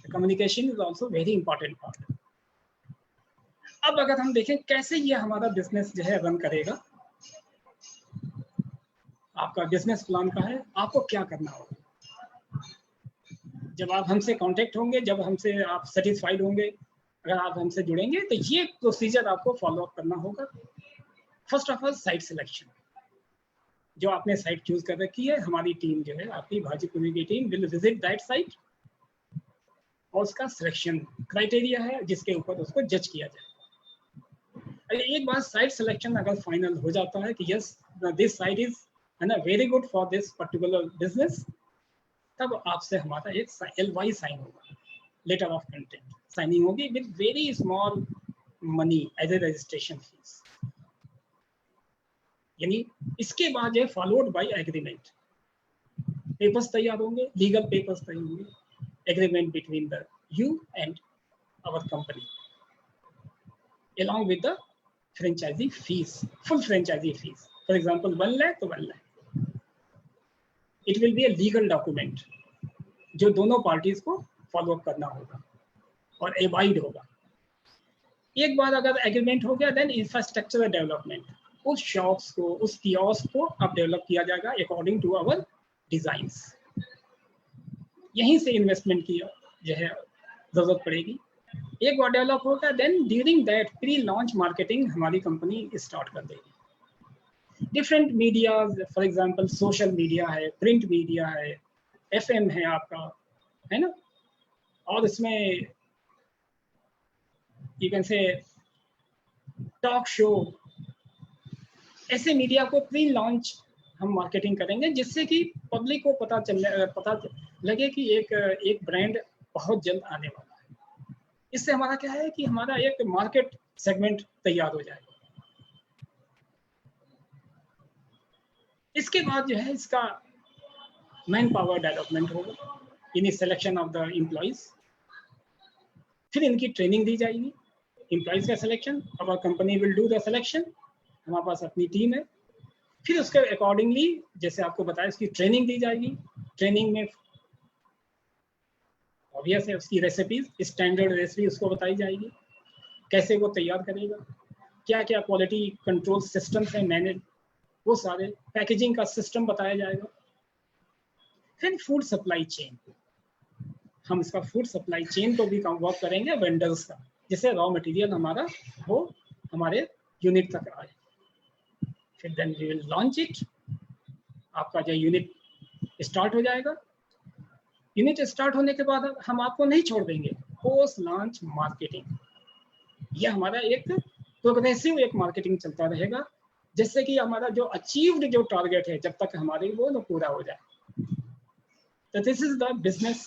Communication is also very important part. अब अगर हम देखें कैसे ये हमारा बिजनेस जो है रन करेगा, आपका बिजनेस प्लान का है, आपको क्या करना होगा। जब आप हमसे कांटेक्ट होंगे, जब हमसे आप सेटिस्फाइड होंगे, अगर आप हमसे जुड़ेंगे, तो ये प्रोसीजर आपको फॉलो अप करना होगा। First of all site selection, जो आपने साइट चूज कर रखी है, हमारी टीम जो है, आपकी भाजीपुरी की team will visit that site, और उसका सिलेक्शन क्राइटेरिया है जिसके ऊपर उसको जज किया जाए। एक बार साइट सिलेक्शन अगर फाइनल हो जाता है कि yes this site is very good for this particular business, तब आपसे हमारा एक LOI साइन होगा, लेटर ऑफ कंटेंट। साइनिंग होगी with very small money as a registration fees. यानी इसके बाद जो है फॉलोड बाय एग्रीमेंट, पेपर्स तैयार होंगे, लीगल पेपर्स तैयार होंगे, agreement between the you and our company along with the franchisee fees, full franchisee fees. For example, 1 lakh to 1 lakh. It will be a legal document जो दोनों parties को follow up करना होगा और avoid होगा। एक बार अगर एग्रीमेंट हो गया, देन इंफ्रास्ट्रक्चर डेवलपमेंट, उस शॉप्स को, उस कियोस्क को अब डेवलप किया जाएगा अकॉर्डिंग टू आवर डिजाइंस। यहीं से इन्वेस्टमेंट की जो है जरूरत पड़ेगी। एक बार डेवलप होगा, then during that pre launch marketing हमारी कंपनी स्टार्ट कर देगी। Different media, for example social media है, प्रिंट मीडिया है, एफएम है आपका, है ना, और इसमें you can say talk show, ऐसे मीडिया को प्री लॉन्च हम मार्केटिंग करेंगे जिससे कि पब्लिक को पता लगे कि एक ब्रांड बहुत जल्द आने वाला है। इससे हमारा क्या है कि हमारा एक मार्केट सेगमेंट तैयार हो जाएगा। इसके बाद जो है इसका मैन पावर डेवलपमेंट होगा, यानी सिलेक्शन ऑफ द एम्प्लॉइज, फिर इनकी ट्रेनिंग दी जाएगी, एम्प्लॉइज का selection, our company will do the selection, हमारे पास अपनी टीम है, फिर उसके अकॉर्डिंगली जैसे आपको बताया इसकी ट्रेनिंग दी जाएगी। ट्रेनिंग में ऑब्वियस है उसकी रेसिपीज, स्टैंडर्ड रेसिपी उसको बताई जाएगी, कैसे वो तैयार करेगा, क्या क्या क्वालिटी कंट्रोल सिस्टम्स है मैनेज, वो सारे पैकेजिंग का सिस्टम बताया जाएगा। फिर फूड सप्लाई चेन, हम इसका फूड सप्लाई चेन को भी वर्क करेंगे वेंडर्स का, जिससे रॉ मटेरियल हमारा वो हमारे यूनिट तक आए। फिर then we will launch it, आपका जो यूनिट स्टार्ट हो जाएगा। यूनिट स्टार्ट होने के बाद हम आपको नहीं छोड़ देंगे, पोस्ट लॉन्च मार्केटिंग, यह हमारा एक प्रोग्रेसिव एक मार्केटिंग चलता रहेगा, जिससे कि हमारा जो अचीव्ड जो टारगेट है जब तक हमारे वो ना पूरा हो जाए। तो this is the business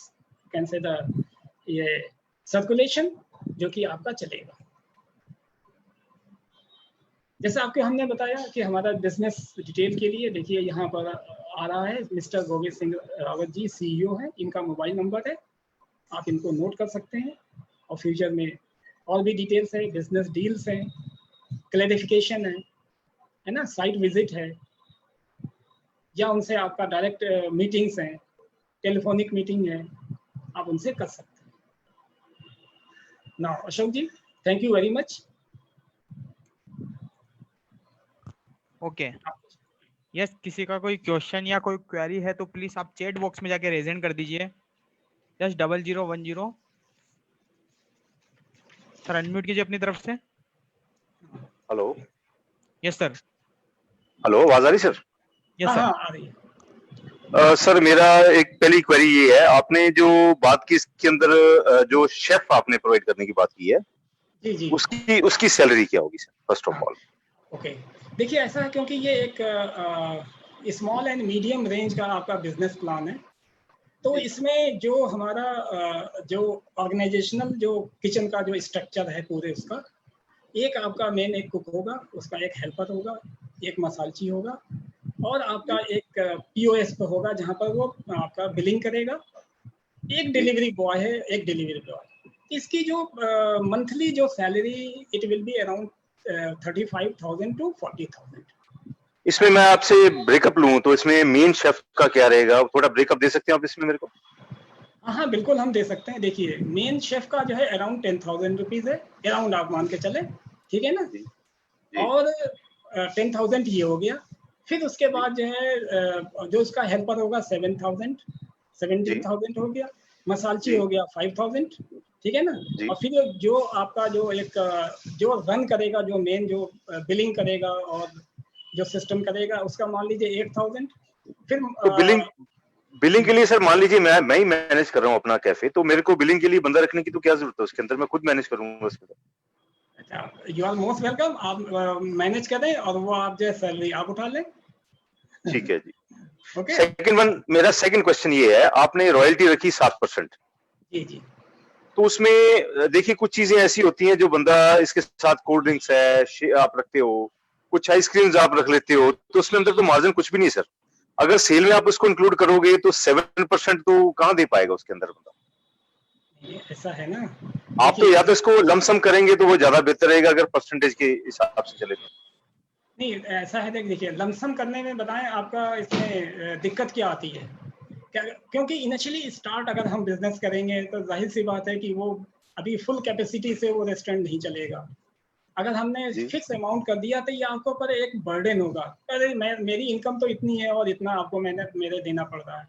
can say the ये सर्कुलेशन जो कि आपका चलेगा। जैसे आपको हमने बताया कि हमारा बिजनेस डिटेल के लिए देखिए यहाँ पर आ रहा है, मिस्टर गोविंद सिंह रावत जी सीईओ है, इनका मोबाइल नंबर है, आप इनको नोट कर सकते हैं। और फ्यूचर में और भी डिटेल्स है, बिजनेस डील्स हैं, क्लैरिफिकेशन है ना, साइट विजिट है, या उनसे आपका डायरेक्ट मीटिंग्स हैं, टेलीफोनिक मीटिंग है, आप उनसे कर सकते हैं। Now Ashok ji, thank you very much. Okay yes, किसी का कोई क्वेश्चन या कोई क्वेरी है तो प्लीज आप चैट बॉक्स में जाके रेजेंट कर दीजिए, जस्ट 0010। सर अनम्यूट कीजिए अपनी तरफ से। हेलो। Yes sir. हेलो, आवाज आ रही सर? Yes sir. आ रही है। सर मेरा एक पहली क्वेरी ये है, आपने जो बात की इसके अंदर जो शेफ आपने प्रोवाइड करने की बात की है, जी जी, उसकी सैलरी क्या होगी sir, first of all? Okay, देखिए ऐसा है क्योंकि ये एक स्मॉल एंड मीडियम रेंज का आपका बिजनेस प्लान है, तो इसमें जो हमारा जो ऑर्गेनाइजेशनल जो किचन का जो स्ट्रक्चर है पूरे उसका, एक आपका मेन एक कुक होगा, उसका एक हेल्पर होगा, एक मसालची होगा, और आपका एक पीओएस पर होगा जहाँ पर वो आपका बिलिंग करेगा, एक डिलीवरी बॉय है, एक डिलीवरी बॉय। इसकी जो मंथली जो salary it will be around 35,000 to 40,000। इसमें मैं आपसे ब्रेकअप लूं तो इसमें मेन शेफ का क्या रहेगा, थोड़ा ब्रेकअप दे सकते हैं आप इसमें मेरे को? हाँ बिल्कुल हम दे सकते हैं। देखिए मेन शेफ का जो है अराउंड 10,000 रुपीज है, अराउंड आप मान के चले, ठीक है ना। जी, और 10,000 ये हो गया। फिर उसके बाद जो है जो उसका हेल्पर होगा 17,000 हो गया, मसालची हो गया 5,000, ठीक है ना। और फिर जो आपका जो एक जो रन करेगा, जो मेन जो बिलिंग करेगा और जो सिस्टम करेगा, उसका मान लीजिए 8,000। फिर तो बिलिंग के लिए सर मान लीजिए मैं ही मैनेज कर रहा हूँ अपना कैफे, तो मेरे को बिलिंग के लिए बंदा रखने की तो क्या जरूरत है, उसके अंदर मैं खुद मैनेज करूंगा उसके अंदर। अच्छा, यू आर मोस्ट वेलकम, आप मैनेज करें और वो आप जो सैलरी आप उठा लें। ठीक है जी। ओके। मेरा सेकंड क्वेश्चन ये है, आपने रॉयल्टी रखी 7%। जी जी। तो उसमें देखिए कुछ चीजें ऐसी होती हैं जो बंदा इसके साथ कोल्ड ड्रिंक्स है आप रखते हो, कुछ आइसक्रीम्स आप रख लेते हो, तो उसमें अंदर तो मार्जिन कुछ भी नहीं सर। अगर सेल में आप उसको इंक्लूड करोगे तो 7% तो कहाँ दे पाएगा उसके अंदर बंदा। ये ऐसा है ना, आप तो या तो इसको लमसम करेंगे तो वो ज्यादा बेहतर रहेगा अगर परसेंटेज के हिसाब से चले तो। नहीं ऐसा है, देखिए लमसम करने में बताएं आपका इसमें दिक्कत क्या आती है। क्योंकि इनिशियली स्टार्ट अगर हम बिजनेस करेंगे तो जाहिर सी बात है कि वो अभी फुल कैपेसिटी से वो रेस्टोरेंट नहीं चलेगा। अगर हमने फिक्स अमाउंट कर दिया तो ये आपको पर एक बर्डन होगा, अरे मेरी इनकम तो इतनी है और इतना आपको मेरे देना पड़ रहा है।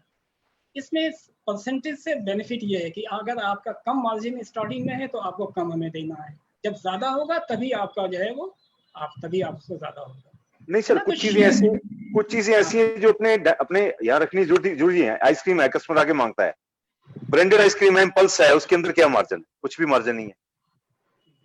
इसमें परसेंटेज से बेनिफिट ये है कि अगर आपका कम मार्जिन स्टार्टिंग में है तो आपको कम हमें देना है, जब ज्यादा होगा तभी आपका जो है वो तभी आपको ज्यादा होगा। नहीं सर, कुछ चीजें ऐसी हैं जो अपने यहाँ रखनी जरूरी है। आइसक्रीम है, कस्टमर आके मांगता है, ब्रांडेड आइसक्रीम है, इम्पल्स है, उसके अंदर क्या मार्जिन? कुछ भी मार्जिन नहीं है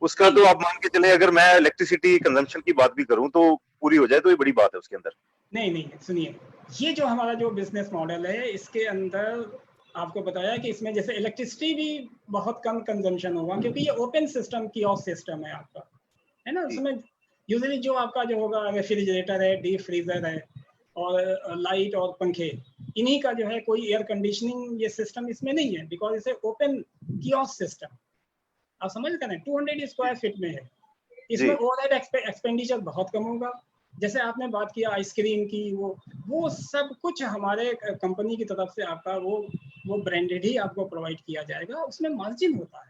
उसका। तो आप मान के चले अगर मैं इलेक्ट्रिसिटी कंजम्पशन की बात भी करूं तो पूरी हो जाए तो ये बड़ी बात है उसके अंदर। नहीं सुनिए, ये जो हमारा जो बिजनेस मॉडल है इसके अंदर आपको बताया कि इसमें जैसे इलेक्ट्रिसिटी भी बहुत कम कंजम्पशन होगा, क्योंकि ये ओपन सिस्टम कियोस्क सिस्टम है आपका, है ना। उसमें यूजुअली जो आपका जो होगा रेफ्रिजरेटर है, डीप फ्रीजर है और लाइट और पंखे, इन्हीं का जो है कोई एयर कंडीशनिंग ये सिस्टम इसमें नहीं है, बिकॉज इसे ओपन कियोस्क सिस्टम, आप समझ रहे हैं, 200 स्क्वायर फीट में है। इसमें ओवरहेड एक्सपेंडिचर बहुत कम होगा। जैसे आपने बात किया आइसक्रीम की, वो सब कुछ हमारे कंपनी की तरफ से आपका वो ब्रांडेड ही आपको प्रोवाइड किया जाएगा, उसमें मार्जिन होता है।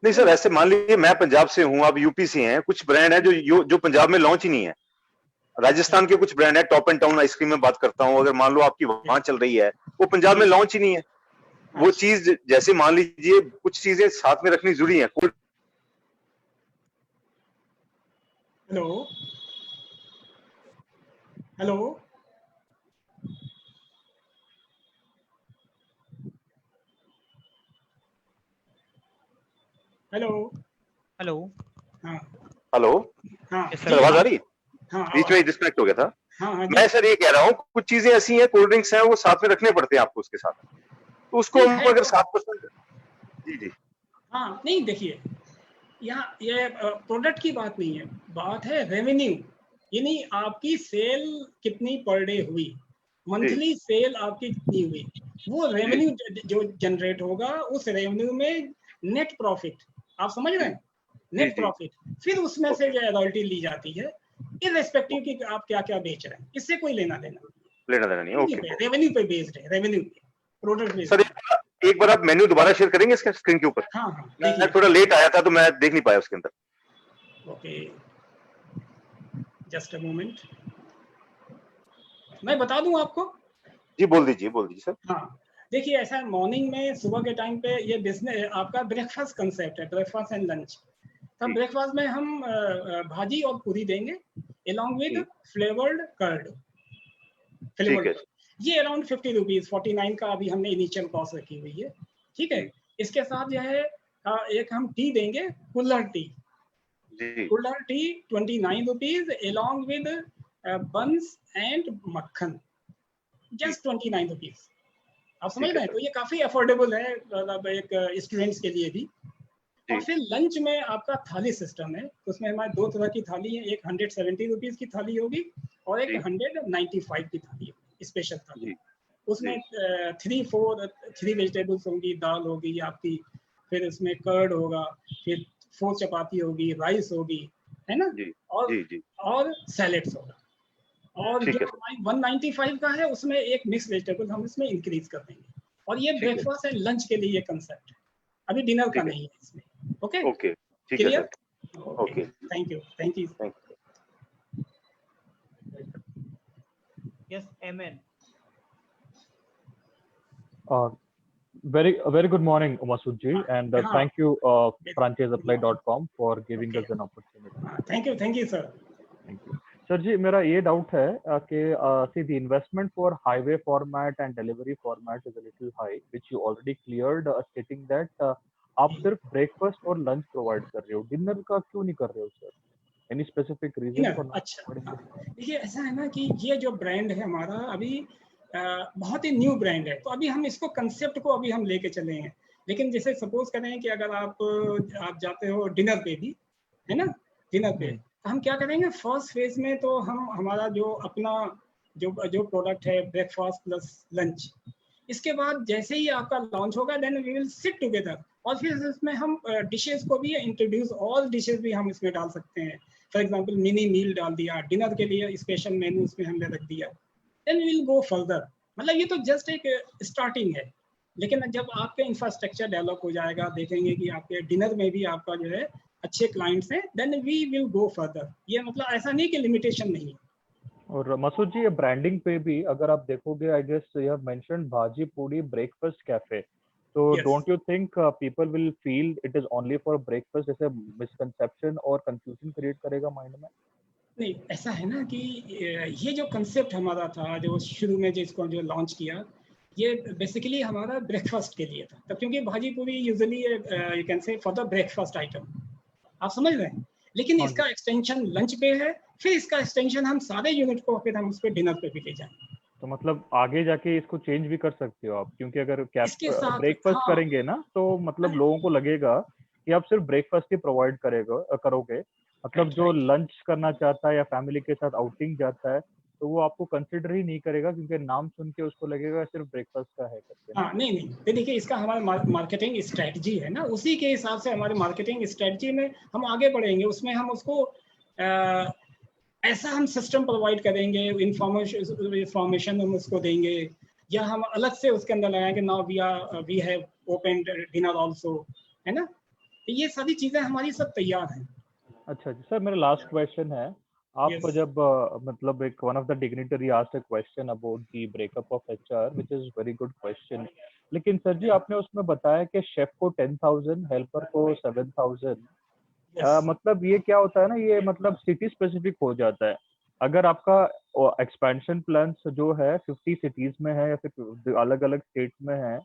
नहीं सर, ऐसे मान लीजिए मैं पंजाब से हूँ, आप यूपी से हैं, कुछ ब्रांड है जो पंजाब में लॉन्च ही नहीं है। राजस्थान के कुछ ब्रांड है, टॉप एंड टाउन आइसक्रीम में बात करता हूँ, अगर मान लो आपकी वहां चल रही है, वो पंजाब में लॉन्च ही नहीं है। वो चीज जैसे मान लीजिए कुछ चीजें साथ में रखनी जरूरी है। हेलो हेलो हेलो हेलो हाँ हेलो हाँ सर, आवाज आ रही है? हाँ बीच में डिस्कनेक्ट हो गया था। हाँ मैं सर ये कह रहा हूँ कुछ चीजें ऐसी हैं, कोल्ड ड्रिंक्स हैं, वो साथ में रखने पड़ते हैं आपको उसके साथ, तो उसको हम अगर 7%। जी हाँ नहीं, देखिए यहाँ ये प्रोडक्ट की बात नहीं है, बात है रेवेन्यू, यानी आपकी सेल कितनी पर डे हुई, मंथली सेल आपकी कितनी हुई, वो रेवेन्यू जो जनरेट होगा, उस रेवेन्यू में नेट प्रॉफिट, आप समझ रहे हैं, नेट प्रॉफिट, फिर उसमें से जो रॉयल्टी ली जाती है, इररिस्पेक्टिव कि आप क्या क्या बेच रहे हैं, इससे कोई लेना देना नहीं। ओके, रेवेन्यू पे बेस्ड है, रेवेन्यू पे, प्रोडक्ट बेस्ड। सर एक बार आप मेन्यू दोबारा शेयर करेंगे इसका स्क्रीन के ऊपर? हाँ मैं थोड़ा लेट आया था तो मैं देख नहीं पाया उसके अंदर। ओके, जस्ट अ मोमेंट, मैं बता दूं आपको। जी बोल दीजिए सर। हाँ देखिए, ऐसा मॉर्निंग में सुबह के टाइम पे ये बिजनेस आपका ब्रेकफास्ट कंसेप्ट है, ब्रेकफास्ट एंड लंच। तब ब्रेकफास्ट में हम भाजी और पूरी देंगे along with फ्लेवर्ड कर्ड। ये अराउंड 50 रुपीज 49 का अभी हमने इनिशियल कॉस्ट रखी हुई है, ठीक है। इसके साथ जो है एक हम टी देंगे, kulhad tea 29 rupees along with buns and makhan, just 29 rupees, आप समझ रहे हैं। तो ये काफी अफोर्डेबल है, मतलब एक स्टूडेंट्स के लिए भी। और फिर लंच में आपका थाली सिस्टम है, तो उसमें हमारे दो तरह की थाली है, एक 170 रुपीज की थाली होगी और एक 195 की थाली होगी, स्पेशल थाली। उसमें 3 वेजिटेबल्स होंगी, दाल होगी आपकी, फिर उसमें कर्ड होगा, फिर 4 चपाती होगी, राइस होगी, है ना, और सैलेड्स होगा। और जो 195 का है उसमें एक मिक्स वेजिटेबल हम इसमें इंक्रीज कर देंगे। और ये ब्रेकफास्ट एंड लंच के लिए कंसेप्ट है, अभी डिनर का नहीं है इसमें। ओके ठीक है sir. Okay, thank you. Yes, एमएन। Very good morning, Masud ji, and thank you franchiseapply.com for giving us an opportunity. Thank you sir. Thank you. Sir जी, मेरा ये डाउट है कि see the investment for highway format and delivery format is a little high, which you already cleared, stating that आप सिर्फ breakfast और lunch provide कर रहे हो, डिनर का क्यों नहीं कर रहे हो sir? Any specific reason for? अच्छा, देखिए ऐसा है ना कि ये जो ब्रांड है हमारा अभी बहुत ही न्यू ब्रांड है, तो अभी हम इसको कंसेप्ट को अभी हम लेके चले हैं। लेकिन जैसे सपोज करें कि अगर आप जाते हो डिनर पे भी, है ना, डिनर पे, तो हम क्या करेंगे फर्स्ट फेज में, तो हम हमारा जो अपना जो प्रोडक्ट है ब्रेकफास्ट प्लस लंच, इसके बाद जैसे ही आपका लॉन्च होगा then we will sit together, और फिर इसमें हम डिशेस को भी इंट्रोड्यूस, ऑल डिशेस भी हम इसमें डाल सकते हैं। फॉर एग्जांपल मिनी मील डाल दिया, डिनर के लिए स्पेशल मेनू उसमें हमने रख दिया, then we will go further. मतलब ये तो जस्ट एक स्टार्टिंग है, लेकिन जब आपके इंफ्रास्ट्रक्चर डेवलप हो जाएगा, देखेंगे कि आपके डिनर में भी आपका जो है अच्छे क्लाइंट्स हैं, then we will go further. ये मतलब ऐसा नहीं कि लिमिटेशन नहीं है। और मसूद जी, ये ब्रांडिंग पे भी अगर आप देखोगे, I guess you have mentioned Bhaji Puri breakfast cafe, तो Yes. Don't you think people will feel it is only for breakfast, जैसे मिसकंसेप्शन और कंफ्यूजन क्रिएट करेगा माइंड में? नहीं, ऐसा है ना कि ये जो कंसेप्ट हमारा था, जो शुरू में जिसको जो लॉन्च किया, ये बेसिकली हमारा ब्रेकफास्ट के लिए था, तब क्योंकि भाजी पूरी यूजुअली यू कैन से फॉर द ब्रेकफास्ट आइटम, आप समझ रहे हैं। लेकिन हाँ इसका एक्सटेंशन लंच पे है, फिर इसका एक्सटेंशन हम सारे यूनिट को फिर हम उस पर डिनर पे भी ले जाएंगे। तो मतलब आगे जाके इसको चेंज भी कर सकते हो आप, क्योंकि अगर इसके साथ ब्रेकफास्ट हाँ, करेंगे ना, तो मतलब लोगों को लगेगा कि आप सिर्फ ब्रेकफास्ट ही प्रोवाइड करोगे। मतलब राइट जो राइट लंच करना चाहता है या फैमिली के साथ आउटिंग जाता है, तो वो आपको कंसिडर ही नहीं करेगा, क्योंकि नाम सुन के उसको लगेगा सिर्फ ब्रेकफास्ट का है करके ना। हाँ, नहीं नहीं, तो देखिए इसका हमारा मार्केटिंग स्ट्रेटजी है ना, उसी के हिसाब से हमारे मार्केटिंग स्ट्रेटजी में हम आगे बढ़ेंगे। उसमें हम उसको ऐसा हम सिस्टम प्रोवाइड करेंगे, इंफॉर्मेशन हम उसको देंगे, या हम अलग से उसके अंदर लगाएंगे now we have open dinner also, है ना। तो ये सारी चीजें हमारी सब तैयार हैं। अच्छा जी सर, मेरा लास्ट क्वेश्चन है। आप यस जब मतलब एक one of the dignitary asked a question about the breakup of HR, which is very good question, लेकिन सर जी आपने उसमें बताया कि शेफ को 10,000, हेल्पर को 7,000। यस मतलब ये क्या होता है ना, ये मतलब सिटी स्पेसिफिक हो जाता है। अगर आपका एक्सपेंशन प्लान्स जो है 50 सिटीज में है या फिर अलग अलग स्टेट्स में है,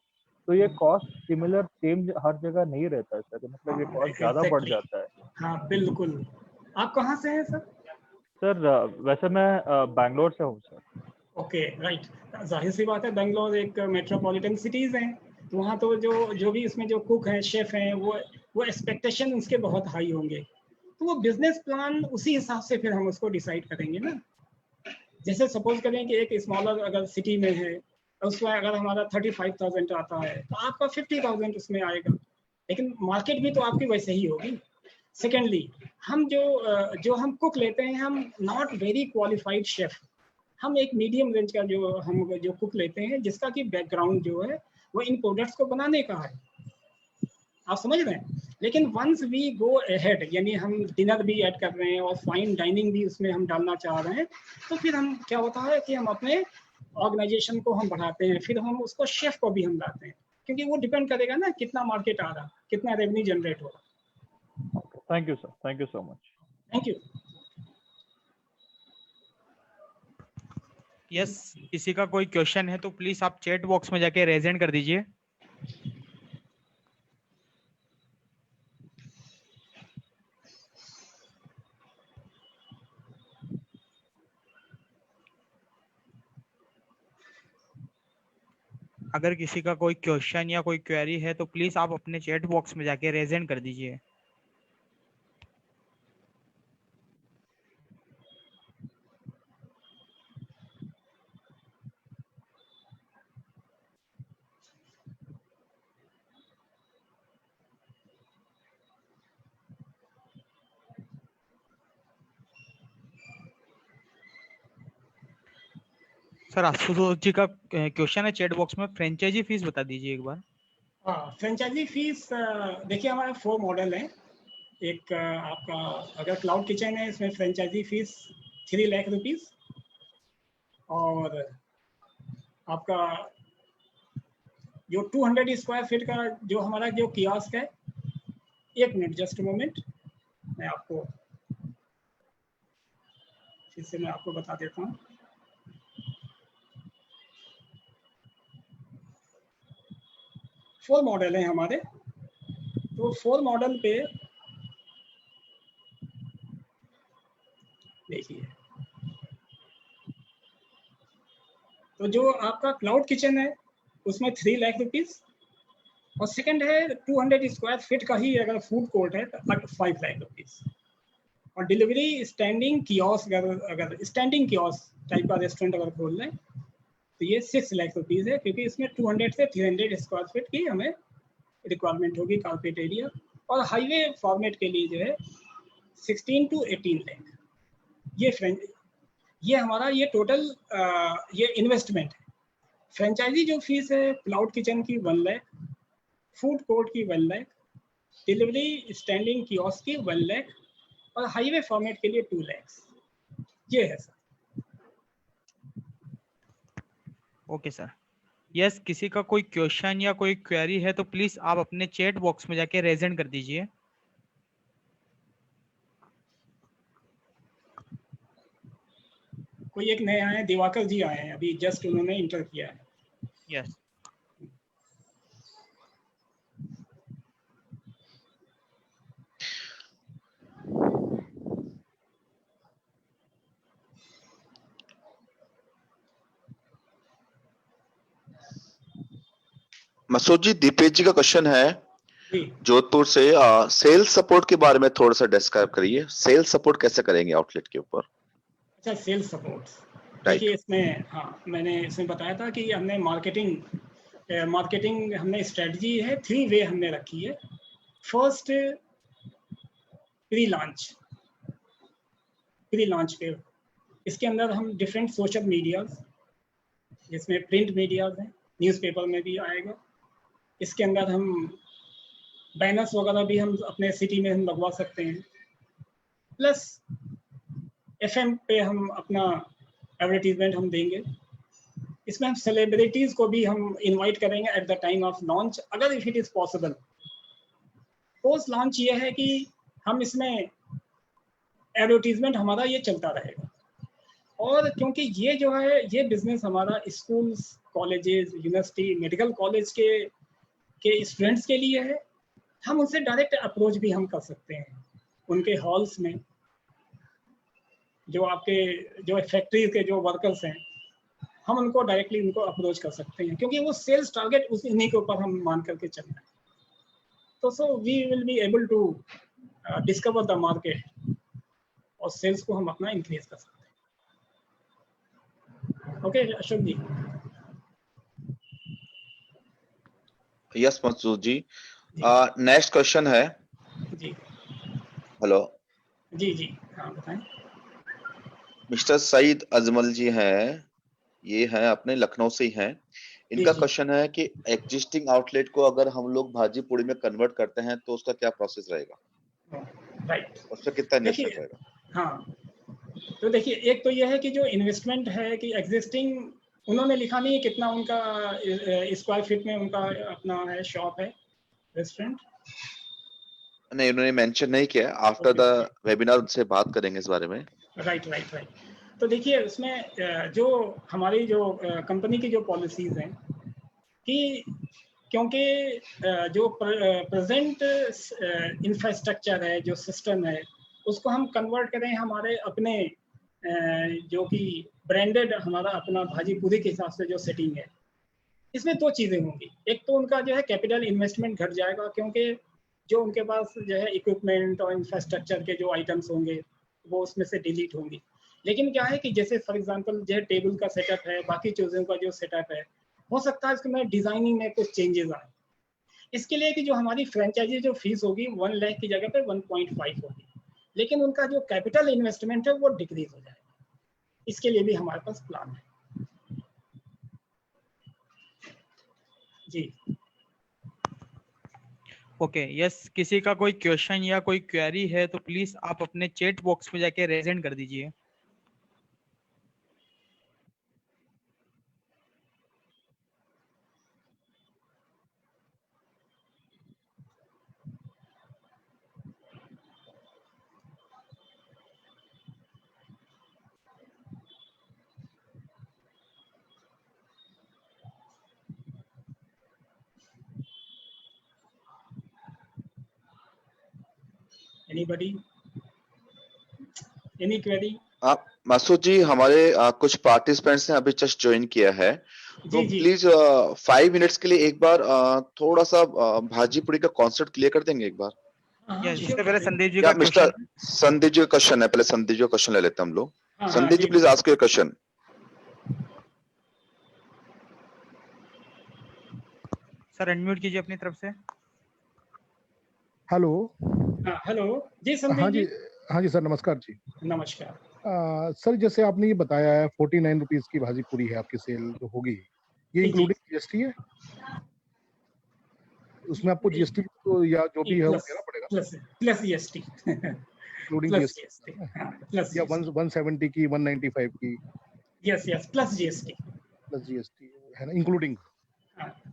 तो ये कॉस्ट सिमिलर सेम हर जगह नहीं रहता है सर, मतलब ये कॉस्ट ज्यादा बढ़ एग्जैक्टली, जाता है। हाँ बिल्कुल। आप कहाँ से हैं सर? सर वैसे मैं बैंगलोर से हूँ सर। ओके राइट, जाहिर सी बात है, बेंगलोर एक मेट्रोपॉलिटन सिटीज हैं, तो वहाँ तो जो भी इसमें जो कुक हैं, शेफ हैं, वो एक्सपेक्टेशन उसके बहुत हाई होंगे, तो वो बिजनेस प्लान उसी हिसाब से फिर हम उसको डिसाइड करेंगे ना। जैसे सपोज करें कि एक स्मॉलर अगर सिटी में है, उसमें अगर हमारा 35,000 आता है, तो आपका 50,000 उसमें आएगा, लेकिन मार्केट भी तो आपकी वैसे ही होगी। सेकेंडली, हम जो हम कुक लेते हैं, हम नॉट वेरी क्वालिफाइड शेफ, हम एक मीडियम रेंज का जो कुक लेते हैं, जिसका कि बैकग्राउंड जो है वो इन प्रोडक्ट्स को बनाने का है, आप समझ रहे हैं। लेकिन वंस वी गो अहेड, यानी हम डिनर भी ऐड कर रहे हैं और फाइन डाइनिंग भी उसमें हम डालना चाह रहे हैं, तो फिर हम क्या होता है कि हम अपने ऑर्गेनाइजेशन को हम बढ़ाते हैं, फिर हम उसको शेफ को भी हम लाते हैं, क्योंकि वो डिपेंड करेगा ना कितना मार्केट आ रहा, कितना रेवेन्यू जनरेट हो रहा। Thank you sir, thank you so much. Thank you. Yes, किसी का कोई क्वेश्चन है तो प्लीज आप चैट बॉक्स में जाके रेज हैंड कर दीजिए। अगर किसी का कोई क्वेश्चन या कोई क्वेरी है तो प्लीज आप अपने चैट बॉक्स में जाके रेज हैंड कर दीजिए। सर आशुतोष जी का क्वेश्चन है चैट बॉक्स में, फ्रेंचाइजी फीस बता दीजिए एक बार। हाँ, फ्रेंचाइजी फीस देखिए हमारे 4 मॉडल हैं। एक आपका अगर क्लाउड किचन है, इसमें फ्रेंचाइजी फीस 3 लाख रुपीस, और आपका जो 200 स्क्वायर फीट का जो हमारा जो कियास्क है, एक मिनट, जस्ट मोमेंट, मैं आपको फिर से मैं आपको बता देता हूँ। फोर मॉडल हैं हमारे, तो 4 मॉडल पे देखिए, तो जो आपका क्लाउड किचन है उसमें 3 लाख रुपीस, और सेकंड है 200 स्क्वायर फीट का ही अगर फूड कोर्ट है तो 5 लाख रुपीज। और डिलीवरी स्टैंडिंग कियोस्क, अगर स्टैंडिंग कियोस्क टाइप का रेस्टोरेंट अगर खोल लें तो ये 6 लाख रुपीज है, क्योंकि इसमें 200 से 300 स्क्वायर फीट की हमें रिक्वायरमेंट होगी कारपेट एरिया। और हाईवे फॉर्मेट के लिए जो है 16 to 18 लाख ये हमारा ये टोटल ये इन्वेस्टमेंट है। फ्रेंचाइजी जो फीस है क्लाउड किचन की 1 लाख, फूड कोर्ट की 1 लाख, डिलीवरी स्टैंडिंग कियोस्क की 1 लाख और हाईवे फॉर्मेट के लिए 2 लाख। ये है सर। Okay sir. यस, किसी का कोई क्वेश्चन या कोई क्वेरी है तो प्लीज आप अपने चैट बॉक्स में जाके रेजेंट कर दीजिए। कोई एक नए आए हैं, दिवाकर जी आए हैं अभी जस्ट, उन्होंने इंटर किया है। यस मसूद जी, दीपेश जी का क्वेश्चन है जी जोधपुर से। सेल्स सपोर्ट के बारे में थोड़ा सा डिस्क्राइब करिए। सेल्स सपोर्ट कैसे करेंगे आउटलेट के ऊपर? अच्छा, सेल्स सपोर्ट देखिए इसमें, हाँ मैंने इसमें बताया था कि हमने मार्केटिंग हमने स्ट्रेटजी है 3 वे हमने रखी है। फर्स्ट प्री लॉन्च पे, इसके अंदर हम डिफरेंट सोशल मीडियाज, जिसमें प्रिंट मीडियाज हैं, न्यूज़पेपर में भी आएगा। इसके अंदर हम बैनर्स वगैरह भी हम अपने सिटी में हम लगवा सकते हैं। प्लस FM पे हम अपना एडवर्टीजमेंट हम देंगे। इसमें हम सेलिब्रिटीज को भी हम इनवाइट करेंगे at the time of launch, अगर if it is possible. Post launch ये है कि हम इसमें एडवर्टीजमेंट हमारा ये चलता रहेगा। और क्योंकि ये जो है ये बिजनेस हमारा schools, colleges, university, medical college के स्टूडेंट्स के लिए है, हम उनसे डायरेक्ट अप्रोच भी हम कर सकते हैं। उनके हॉल्स में जो फैक्ट्री के जो वर्कर्स हैं, हम उनको डायरेक्टली उनको अप्रोच कर सकते हैं, क्योंकि वो सेल्स टारगेट उन्हीं के ऊपर हम मान करके चल रहे हैं। तो so we will be able to discover the market और सेल्स को हम अपना इंक्रीज कर सकते हैं। Okay Ashok ji. Yes Masood ji. Next question है जी हेलो जी जी हाँ बताएं। मिस्टर सईद अजमल जी हैं, ये हैं अपने लखनऊ से ही हैं। इनका जी। क्वेश्चन है कि एग्जिस्टिंग आउटलेट को अगर हम लोग भाजी पूड़ी में कन्वर्ट करते हैं तो उसका क्या प्रोसेस रहेगा, राइट, उसका कितना इन्वेस्टमेंट देखिए रहेगा? हाँ, तो देखिए एक तो यह है कि जो इन्वेस्टमेंट है कि एग्जिस्टिंग, उन्होंने लिखा नहीं है कितना उनका स्क्वायर फीट में उनका अपना है शॉप है, रेस्टोरेंट। नहीं, उन्होंने मेंशन नहीं किया। आफ्टर द वेबिनार उनसे बात करेंगे इस बारे में। राइट। तो देखिए उसमें जो हमारी जो कंपनी की जो पॉलिसीज हैं कि क्योंकि जो प्रेजेंट इंफ्रास्ट्रक्चर है, जो सिस्टम है, उसको हम कन्वर्ट करें हमारे अपने जो कि ब्रांडेड हमारा अपना भाजी पूरी के हिसाब से जो सेटिंग है, इसमें 2 चीज़ें होंगी। एक तो उनका जो है कैपिटल इन्वेस्टमेंट घट जाएगा, क्योंकि जो उनके पास जो है इक्विपमेंट और इंफ्रास्ट्रक्चर के जो आइटम्स होंगे वो उसमें से डिलीट होंगी। लेकिन क्या है कि जैसे फॉर एग्जांपल जो है टेबल का सेटअप है, बाकी चीज़ों का जो सेटअप है, हो सकता है इसमें डिजाइनिंग में कुछ चेंजेस आए। इसके लिए कि जो हमारी फ्रेंचाइजी जो फीस होगी 1 लाख की जगह पे 1.5 होगी, लेकिन उनका जो कैपिटल इन्वेस्टमेंट है वो डिक्रीज हो जाएगा। इसके लिए भी हमारे पास प्लान है जी। ओके यस, किसी का कोई क्वेश्चन या कोई क्वेरी है तो प्लीज आप अपने चैट बॉक्स में जाके रेजेंट कर दीजिए। Anybody, any query? Masood ji, हमारे कुछ पार्टिसिपेंट्स ने अभी जस्ट ज्वाइन किया है, तो जी जी प्लीज 5 मिनट्स के लिए एक बार थोड़ा सा भाजी पूरी का कॉन्सेप्ट क्लियर कर देंगे एक बार? हाँ यस, sure, इससे पहले sure. संदीप जी क्या का मिस्टर क्वेश्चन। संदीप जी का क्वेश्चन है, पहले संदीप जी का क्वेश्चन ले लेते हैं हम लोग। हाँ, Sandeep ji ji, please ask your question. Sir unmute कीजिए अपनी तरफ से। हेलो। हाँ हेलो जी हाँ संदीप जी, जी, हाँ जी सर, नमस्कार जी। नमस्कार। सर जैसे आपने ये बताया है 49 रुपीज की भाजी पूरी है आपकी सेल जो होगी, ये जी जी इंक्लूडिंग जीएसटी है? उसमें आपको जीएसटी या जो भी है वो प्लस देना पड़ेगा, plus plus GST including plus GST GST, हाँ प्लस या जीएसटी, 170 की 195 की yes yes plus GST, plus GST है ना, इंक्लूडिंग?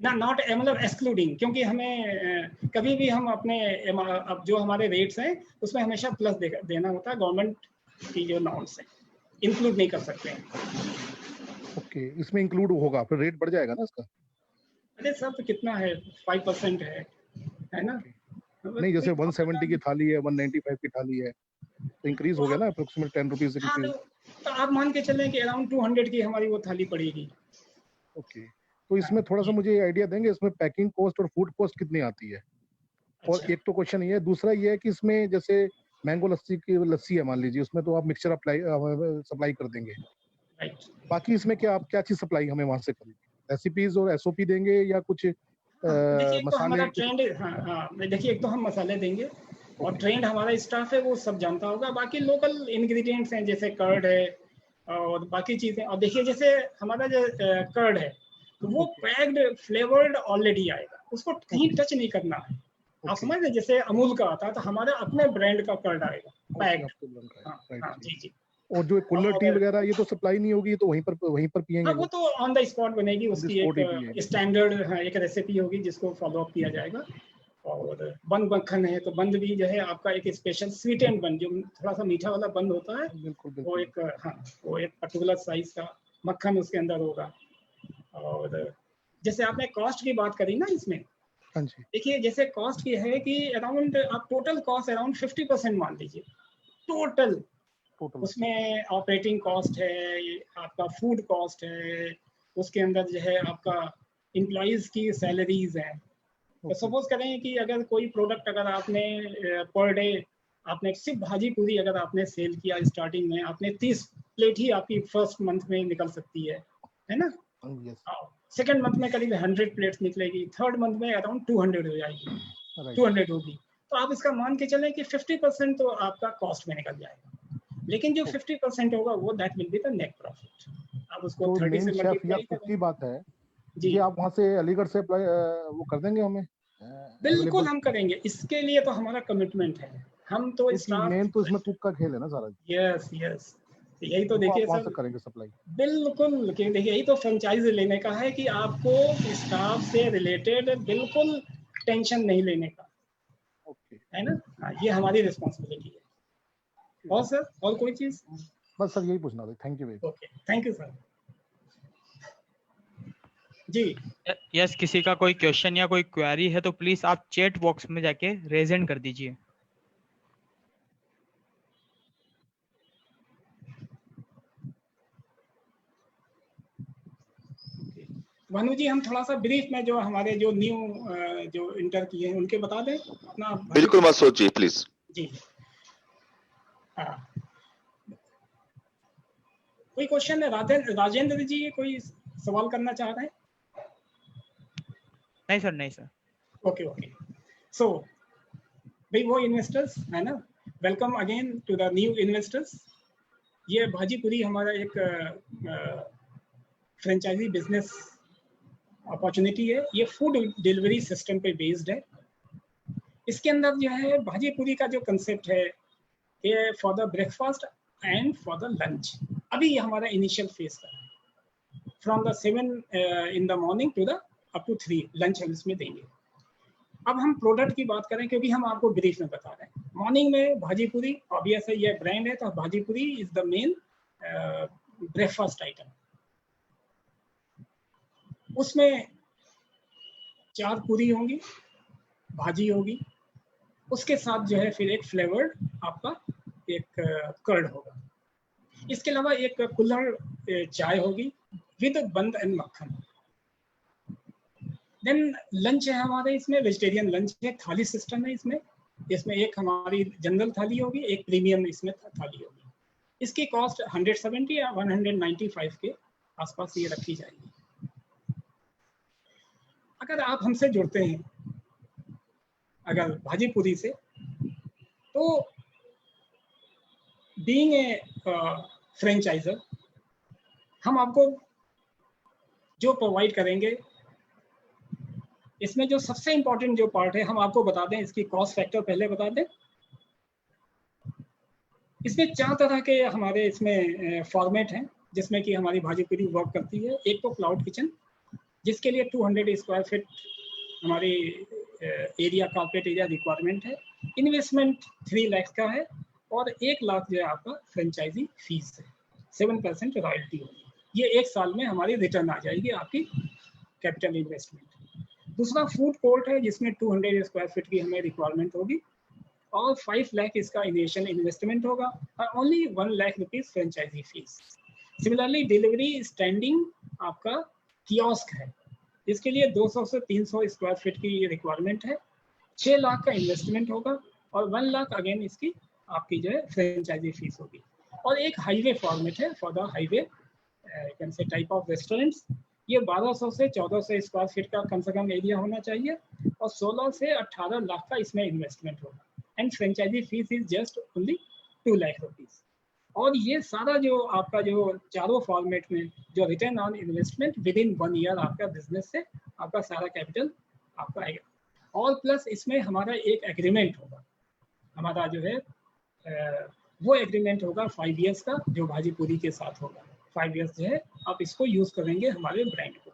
ना नॉट मतलब एक्सक्लूडिंग, क्योंकि हमें कभी भी हम अपने अब जो हमारे रेट्स हैं उसमें हमेशा प्लस देना होता है, गवर्नमेंट की जो नॉर्म्स हैं, इंक्लूड नहीं कर सकते हैं। ओके, इसमें इंक्लूड होगा फिर रेट बढ़ जाएगा ना इसका? अरे सर तो कितना है, 5% है ना? नहीं, जैसे 170 की थाली है, 195 की थाली है, तो इंक्रीज हो गया ना अप्रोक्सीमेट 10 रुपीज हाँ, इंक्रीज। तो आप मान के चलें कि अराउंड 200 की हमारी वो थाली पड़ेगी। ओके, तो इसमें थोड़ा सा मुझे आइडिया देंगे इसमें पैकिंग कॉस्ट और फूड कॉस्ट कितनी आती है? और अच्छा, एक तो क्वेश्चन ये है, दूसरा ये है कि इसमें जैसे मैंगो लस्सी की लस्सी है मान लीजिए, उसमें तो आप मिक्सचर अप्लाई सप्लाई कर देंगे, राइट। बाकी इसमें क्या आप क्या चीज सप्लाई हमें वहां से करेंगे? रेसिपीज और एसओपी देंगे या कुछ देखिए एक तो हमारा मसाले कुछ? ट्रेंड, हाँ हाँ, देखिए एक तो हम मसाले देंगे और ट्रेंड हमारा स्टाफ है वो सब जानता होगा, बाकी लोकल इंग्रेडिएंट्स हैं जैसे कर्ड है और बाकी चीजें। और देखिए जैसे हमारा जो कर्ड है तो वो पैक्ड फ्लेवर्ड ऑलरेडी आएगा, उसको कहीं टच नहीं करना है। आप समझ रहे, जैसे अमूल का आता है तो हमारे अपने ब्रांड का कर्ड आएगा पैक्ड। हाँ जी जी। और जो कुल्लर टी और वगैरह ये तो सप्लाई नहीं होगी, तो वहीं पर पियेंगे हाँ वो लोग? तो ऑन द स्पॉट बनेगी, On the उसकी spot ही एक पियेंगे। स्टैंडर्ड, हाँ, एक रेसिपी होगी जिसको फॉलो अप किया जाएगा। और बंद मक्खन है तो बंद भी जो है आपका एक स्पेशल स्वीट एंड बन, जो थोड़ा सा मीठा वाला बंद होता है, बिल्कुल वो बिल्कुल। एक, हाँ वो एक पर्टिकुलर साइज का मक्खन उसके अंदर होगा। और जैसे आपने कॉस्ट की बात करी ना इसमें, हाँ जी, देखिए जैसे कॉस्ट की है कि अराउंड आप टोटल कॉस्ट अराउंड 50% मान लीजिए टोटल। टोटल। उसमें ऑपरेटिंग कॉस्ट है, आपका फूड कॉस्ट है, उसके अंदर जो है आपका एम्प्लॉइज की सैलरीज हैं। तो सपोज करें कि अगर कोई प्रोडक्ट अगर आपने पर डे आपने सिर्फ भाजी पूरी अगर आपने सेल किया स्टार्टिंग में, आपने 30 प्लेट ही आपकी फर्स्ट मंथ में निकल सकती है ना? सेकेंड मंथ में करीब 100 प्लेट्स निकलेगी, थर्ड मंथ में अराउंड 200 हो जाएगी, 200 होगी। तो आप इसका मान के चलें कि 50% तो आपका कॉस्ट में निकल जाएगा, लेकिन जो 50% होगा वो that will be the net profit. आप उसको तो 30 से मेन शेफ या मल्टीप्लाई कुक करें की बात है जी। कि आप वहां से अलीगढ़ से अप्लाई वो कर देंगे हमें? बिल्कुल हम करेंगे, इसके लिए तो हमारा कमिटमेंट है। हम तो स्टाफ, मेन तो इसमें कुक का खेल है ना सारा। यस यस, यही तो आप देखिए वहां सर, से करेंगे सप्लाई? बिल्कुल कि देखिए यही तो फ्रेंचाइज लेने का है कि आपको स्टाफ से रिलेटेड बिल्कुल टेंशन नहीं लेने का, है ना? हाँ, ये हमारी रिस्पॉन्सिबिलिटी है। और सर और कोई चीज? बस सर यही पूछना था, thank you very much. Okay, thank you sir. जी यस, किसी का कोई क्वेश्चन या कोई क्वेरी है तो प्लीज आप चैट बॉक्स में जाके रेज हैंड कर दीजिए। भानु जी, हम थोड़ा सा ब्रीफ में जो हमारे जो न्यू जो इंटर किए हैं उनके बता दें अपना। बिल्कुल मत सोचिए प्लीज। जी हाँ, कोई क्वेश्चन है? राजेंद्र जी कोई सवाल करना चाह रहे हैं? नहीं सर, नहीं सर। ओके ओके, सो भाई वो इन्वेस्टर्स है ना, welcome again to the new investors. ये भाजीपुरी हमारा एक फ्रेंचाइजी बिजनेस अपॉर्चुनिटी है, ये फूड डिलीवरी सिस्टम पे बेस्ड है। इसके अंदर जो है भाजीपुरी का जो कंसेप्ट है ये for the breakfast and for the lunch. अभी ये हमारा इनिशियल फेज का है, from the 7 in the morning to the up to 3 lunch हम इसमें देंगे। अब हम प्रोडक्ट की बात करें, क्योंकि हम आपको ब्रीफ में बता रहे हैं। मॉर्निंग में भाजीपुरी, ऑब्वियस है ये ब्रांड है तो bhajipuri is the main breakfast item. उसमें 4 पूरी होंगी, भाजी होगी, उसके साथ जो है फिर एक फ्लेवर्ड आपका एक कर्ड होगा। इसके अलावा एक कुल्हड़ चाय होगी विद बंद एंड मक्खन। देन लंच है हमारे इसमें, वेजिटेरियन लंच है, थाली सिस्टम है इसमें। इसमें एक हमारी जनरल थाली होगी, एक प्रीमियम इसमें थाली होगी। इसकी कॉस्ट 170 या 195 के आसपास ये रखी जाएगी। अगर आप हमसे जुड़ते हैं अगर भाजी पूरी से, तो बीइंग ए फ्रेंचाइजर हम आपको जो प्रोवाइड करेंगे, इसमें जो सबसे इंपॉर्टेंट जो पार्ट है हम आपको बता दें, इसकी कॉस्ट फैक्टर पहले बता दें। इसमें 4 तरह के हमारे इसमें फॉर्मेट हैं जिसमें कि हमारी भाजी पूरी वर्क करती है। एक तो क्लाउड किचन, जिसके लिए 200 स्क्वायर फीट हमारी एरिया, कारपेट एरिया रिक्वायरमेंट है। इन्वेस्टमेंट 3 लाख का है और 1 लाख जो है आपका फ्रेंचाइजी फीस है। 7% रॉयल्टी होगी। ये 1 साल में हमारी रिटर्न आ जाएगी आपकी कैपिटल इन्वेस्टमेंट। दूसरा फूड कोर्ट है जिसमें 200 स्क्वायर फीट की हमें रिक्वायरमेंट होगी और 5 लाख इसका इनिशियल इन्वेस्टमेंट होगा और only 1 lakh rupees franchise fees. Similarly delivery standing आपका कियोस्क है, इसके लिए 200 से 300 स्क्वायर फीट की ये रिक्वायरमेंट है। 6 लाख का इन्वेस्टमेंट होगा और 1 लाख अगेन इसकी आपकी जो है फ्रेंचाइजी फीस होगी। और एक हाईवे फॉर्मेट है for the highway can say type of restaurants. ये 1200 से 1400 स्क्वायर फीट का कम से कम एरिया होना चाहिए और 16 से 18 लाख का इसमें इन्वेस्टमेंट होगा and franchise fees is just only 2 lakh rupees. और ये सारा जो आपका जो चारों फॉर्मेट में जो return on investment with in 1 year आपका बिजनेस से आपका सारा कैपिटल आपका आएगा। और प्लस इसमें हमारा एक एग्रीमेंट होगा, हमारा जो है वो एग्रीमेंट होगा 5 इयर्स का, जो भाजी पूरी के साथ होगा। 5 इयर्स जो है आप इसको यूज करेंगे हमारे ब्रांड को।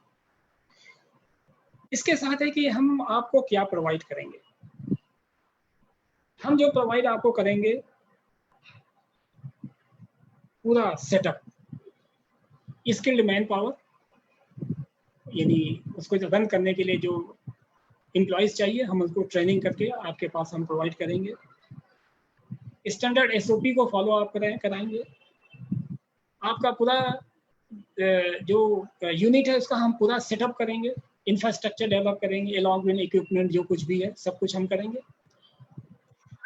इसके साथ है कि हम आपको क्या प्रोवाइड करेंगे। हम जो प्रोवाइड आपको करेंगे पूरा सेटअप, स्किल्ड मैन पावर, यानी उसको रन करने के लिए जो एम्प्लॉयज चाहिए हम उसको ट्रेनिंग करके आपके पास हम प्रोवाइड करेंगे। स्टैंडर्ड SOP को फॉलो अप कराएंगे। आपका पूरा जो यूनिट है उसका हम पूरा सेटअप करेंगे, इंफ्रास्ट्रक्चर डेवलप करेंगे, अलॉन्ग विद इक्विपमेंट जो कुछ भी है सब कुछ हम करेंगे।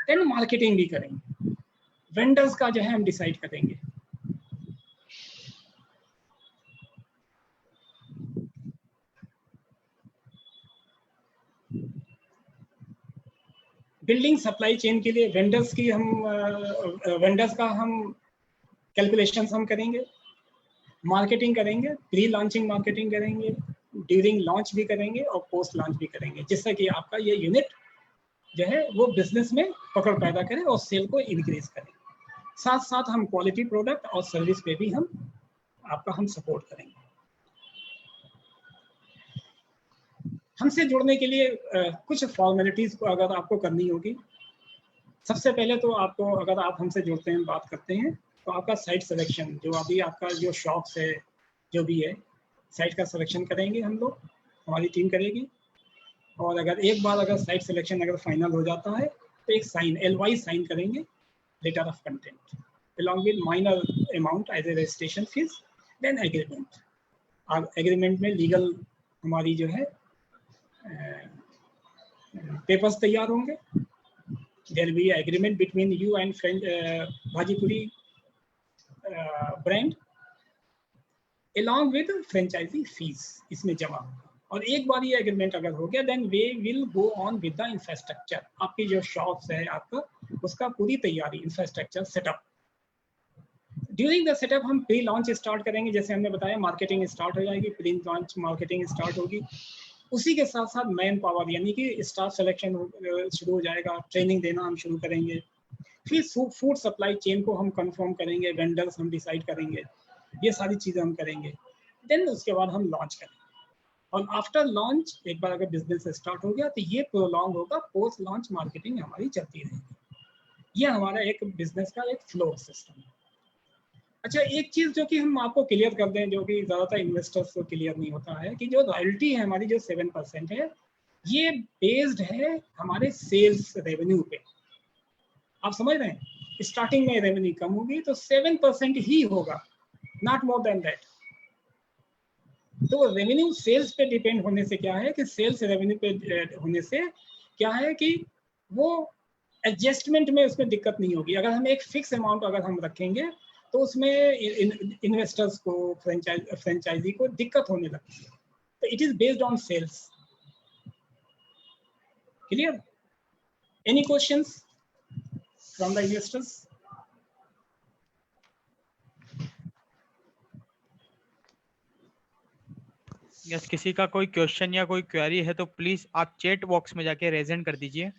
देन मार्केटिंग भी करेंगे, वेंडर्स का जो है हम डिसाइड करेंगे। बिल्डिंग सप्लाई चेन के लिए वेंडर्स का हम कैलकुलेशंस हम करेंगे, मार्केटिंग करेंगे, प्री लॉन्चिंग मार्केटिंग करेंगे, ड्यूरिंग लॉन्च भी करेंगे और पोस्ट लॉन्च भी करेंगे, जिससे कि आपका ये यूनिट जो है वो बिजनेस में पकड़ पैदा करे और सेल को इंक्रीज करे। साथ साथ हम क्वालिटी प्रोडक्ट और सर्विस पे भी हम सपोर्ट करेंगे। हमसे जुड़ने के लिए कुछ फॉर्मेलिटीज को अगर आपको करनी होगी। सबसे पहले तो आपको, अगर आप हमसे जुड़ते हैं, बात करते हैं, तो आपका साइट सिलेक्शन, जो अभी आपका जो शॉप्स है जो भी है, साइट का सिलेक्शन करेंगे हम लोग, हमारी टीम करेगी। और एक बार साइट सिलेक्शन अगर फाइनल हो जाता है तो एक साइन, LY साइन करेंगे, letter of content along with minor amount as a registration fees. Then agreement, agreement में लीगल हमारी जो है पेपर्स तैयार होंगे। There will be agreement between you and Bhaji Puri brand along with franchise fees इसमें जमा होगा। और एक बार ये एग्रीमेंट अगर हो गया, then we will go on with the infrastructure. आपकी जो शॉप्स है आपका, उसका पूरी तैयारी, infrastructure setup. During the setup हम प्री लॉन्च स्टार्ट करेंगे, जैसे हमने बताया मार्केटिंग स्टार्ट हो जाएगी, प्री लॉन्च मार्केटिंग स्टार्ट होगी। उसी के साथ साथ मैन पावर यानी कि स्टाफ सिलेक्शन शुरू हो जाएगा, ट्रेनिंग देना हम शुरू करेंगे। फिर फूड सप्लाई चेन को हम कंफर्म करेंगे, वेंडर्स हम डिसाइड करेंगे, ये सारी चीज़ें हम करेंगे। देन उसके बाद हम लॉन्च करेंगे। और आफ्टर लॉन्च एक बार अगर बिजनेस स्टार्ट हो गया तो ये प्रोलॉन्ग होगा, पोस्ट लॉन्च मार्केटिंग हमारी चलती रहेगी। ये हमारा एक बिजनेस का एक फ्लो सिस्टम है। अच्छा, एक चीज जो कि हम आपको क्लियर कर दें, जो कि ज्यादातर इन्वेस्टर्स को क्लियर नहीं होता है, कि जो रॉयल्टी है हमारी जो 7% है, ये बेस्ड है हमारे सेल्स रेवेन्यू पे। आप समझ रहे हैं, स्टार्टिंग में रेवेन्यू कम होगी तो 7% ही होगा, नॉट मोर देन दैट। तो रेवेन्यू सेल्स पे डिपेंड होने से क्या है कि सेल्स रेवेन्यू पे होने से क्या है कि वो एडजस्टमेंट में उसमें दिक्कत नहीं होगी। अगर हम एक फिक्स अमाउंट अगर हम रखेंगे तो उसमें इन्वेस्टर्स को फ्रेंचाइजी को दिक्कत होने लगती है। तो it is based on sales. Clear? Any questions from the investors? Yes, किसी का कोई क्वेश्चन या कोई क्वेरी है तो प्लीज आप चैट बॉक्स में जाके रेजेंट कर दीजिए।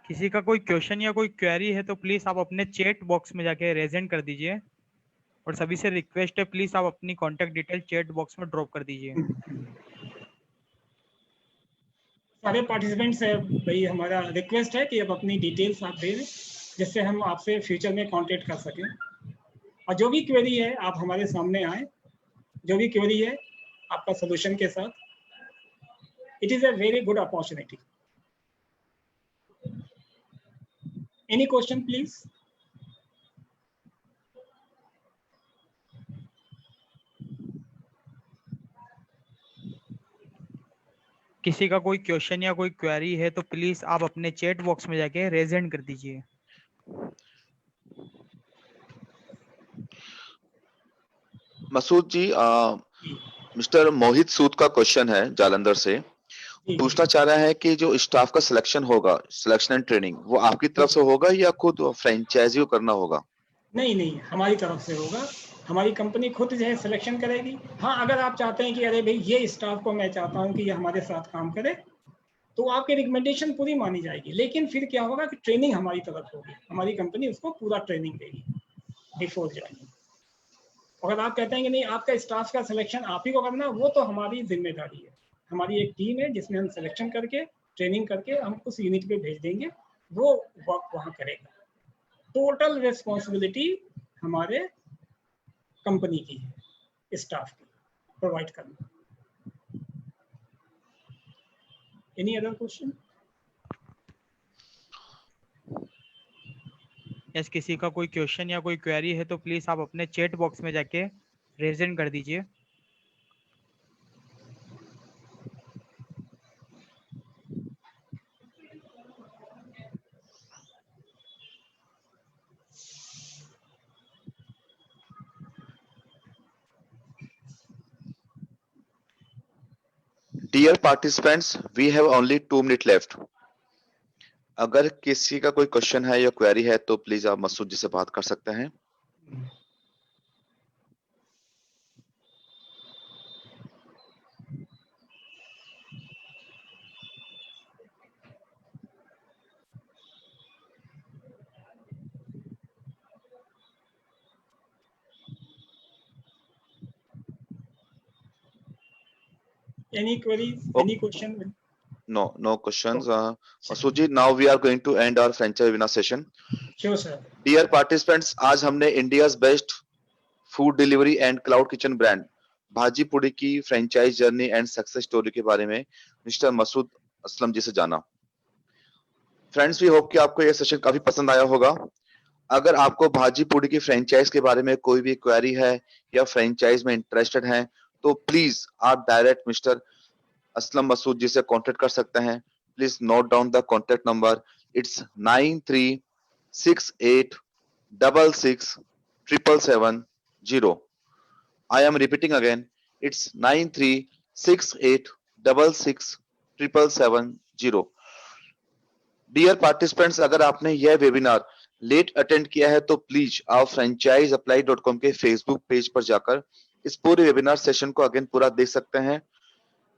किसी का कोई क्वेश्चन या कोई क्वेरी है तो प्लीज आप अपने चैट बॉक्स में जाके रेजेंट कर दीजिए। और सभी से रिक्वेस्ट है, प्लीज आप अपनी कांटेक्ट डिटेल चैट बॉक्स में ड्रॉप कर दीजिए। सारे पार्टिसिपेंट्स से भाई हमारा रिक्वेस्ट है कि अब अपनी डिटेल्स आप दे दें जिससे हम आपसे फ्यूचर में कांटेक्ट कर सकें। और जो भी क्वेरी है आप हमारे सामने आए, जो भी क्वेरी है आपका सोल्यूशन के साथ। It is a very good opportunity. Any question please? किसी का कोई क्वेश्चन या कोई क्वेरी है तो प्लीज आप अपने चैट बॉक्स में जाके रेजेंट कर दीजिए। मसूद जी, मिस्टर मोहित सूद का क्वेश्चन है जालंधर से। जी, पूछना चाह रहा है कि जो स्टाफ का सिलेक्शन होगा, सिलेक्शन एंड ट्रेनिंग, वो आपकी तरफ से होगा या खुद फ्रेंचाइजी को करना होगा? नहीं नहीं, हमारी तरफ से होगा। हमारी कंपनी खुद जो है सिलेक्शन करेगी। हाँ, अगर आप चाहते हैं कि अरे भाई ये स्टाफ को मैं चाहता हूँ कि ये हमारे साथ काम करे, तो आपकी रिकमेंडेशन पूरी मानी जाएगी। लेकिन फिर क्या होगा कि ट्रेनिंग हमारी तरफ होगी, हमारी कंपनी उसको पूरा ट्रेनिंग देगी बिफोर ज्वाइनिंग। अगर आप कहते हैं कि नहीं आपका स्टाफ का सिलेक्शन आप ही को करना, वो तो हमारी जिम्मेदारी है। हमारी एक टीम है जिसमें हम सिलेक्शन करके ट्रेनिंग करके हम उस यूनिट पे भेज देंगे, वो वर्क वहाँ करेगा। टोटल रिस्पॉन्सिबिलिटी हमारे कंपनी की है स्टाफ की प्रोवाइड करना। Any other question? यस, किसी का कोई क्वेश्चन या कोई क्वेरी है तो प्लीज आप अपने चैट बॉक्स में जाके रेजेंट कर दीजिए। Dear participants, we have only 2 minutes left. अगर किसी का कोई क्वेश्चन है या क्वेरी है तो प्लीज आप मसूद जी से बात कर सकते हैं। Any queries? Oh. Any question? No questions. Masood ji, now we are going to end our franchise webinar session. Sure, sir. Dear participants, आज हमने India's best food delivery and cloud kitchen brand भाजी पुड़ी की franchise journey and success story के बारे में mister Masood Aslam ji से जाना। फ्रेंड्स, वी होप कि आपको यह सेशन काफी पसंद आया होगा। अगर आपको भाजी पुड़ी की फ्रेंचाइज के बारे में कोई भी क्वेरी है या फ्रेंचाइज में इंटरेस्टेड हैं तो प्लीज आप डायरेक्ट मिस्टर असलम मसूद जी से कांटेक्ट कर सकते हैं। Please note down the contact number. It's 9368667770। I am repeating again, it's 9368667770। Dear participants, अगर आपने यह वेबिनार लेट अटेंड किया है तो प्लीज आप franchiseapply.com के फेसबुक पेज पर जाकर इस पूरे वेबिनार सेशन को अगेन पूरा देख सकते हैं।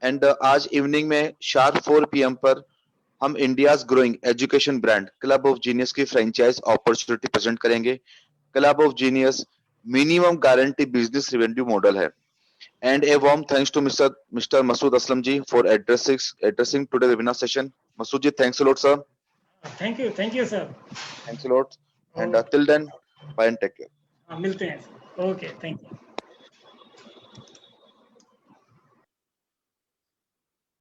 एंड आज इवनिंग में शार्प 4 PM पर हम India's growing education brand club of genius की फ्रेंचाइज अपॉर्चुनिटी प्रेजेंट करेंगे। Club of genius minimum guarantee business revenue model है। And a warm thanks to Mr. Masood Aslam ji for addressing today's webinar session. Masood ji, thanks a lot, sir. Thank you sir. Thanks a lot. And till then, bye and take care. मिलते हैं. Okay, thank you.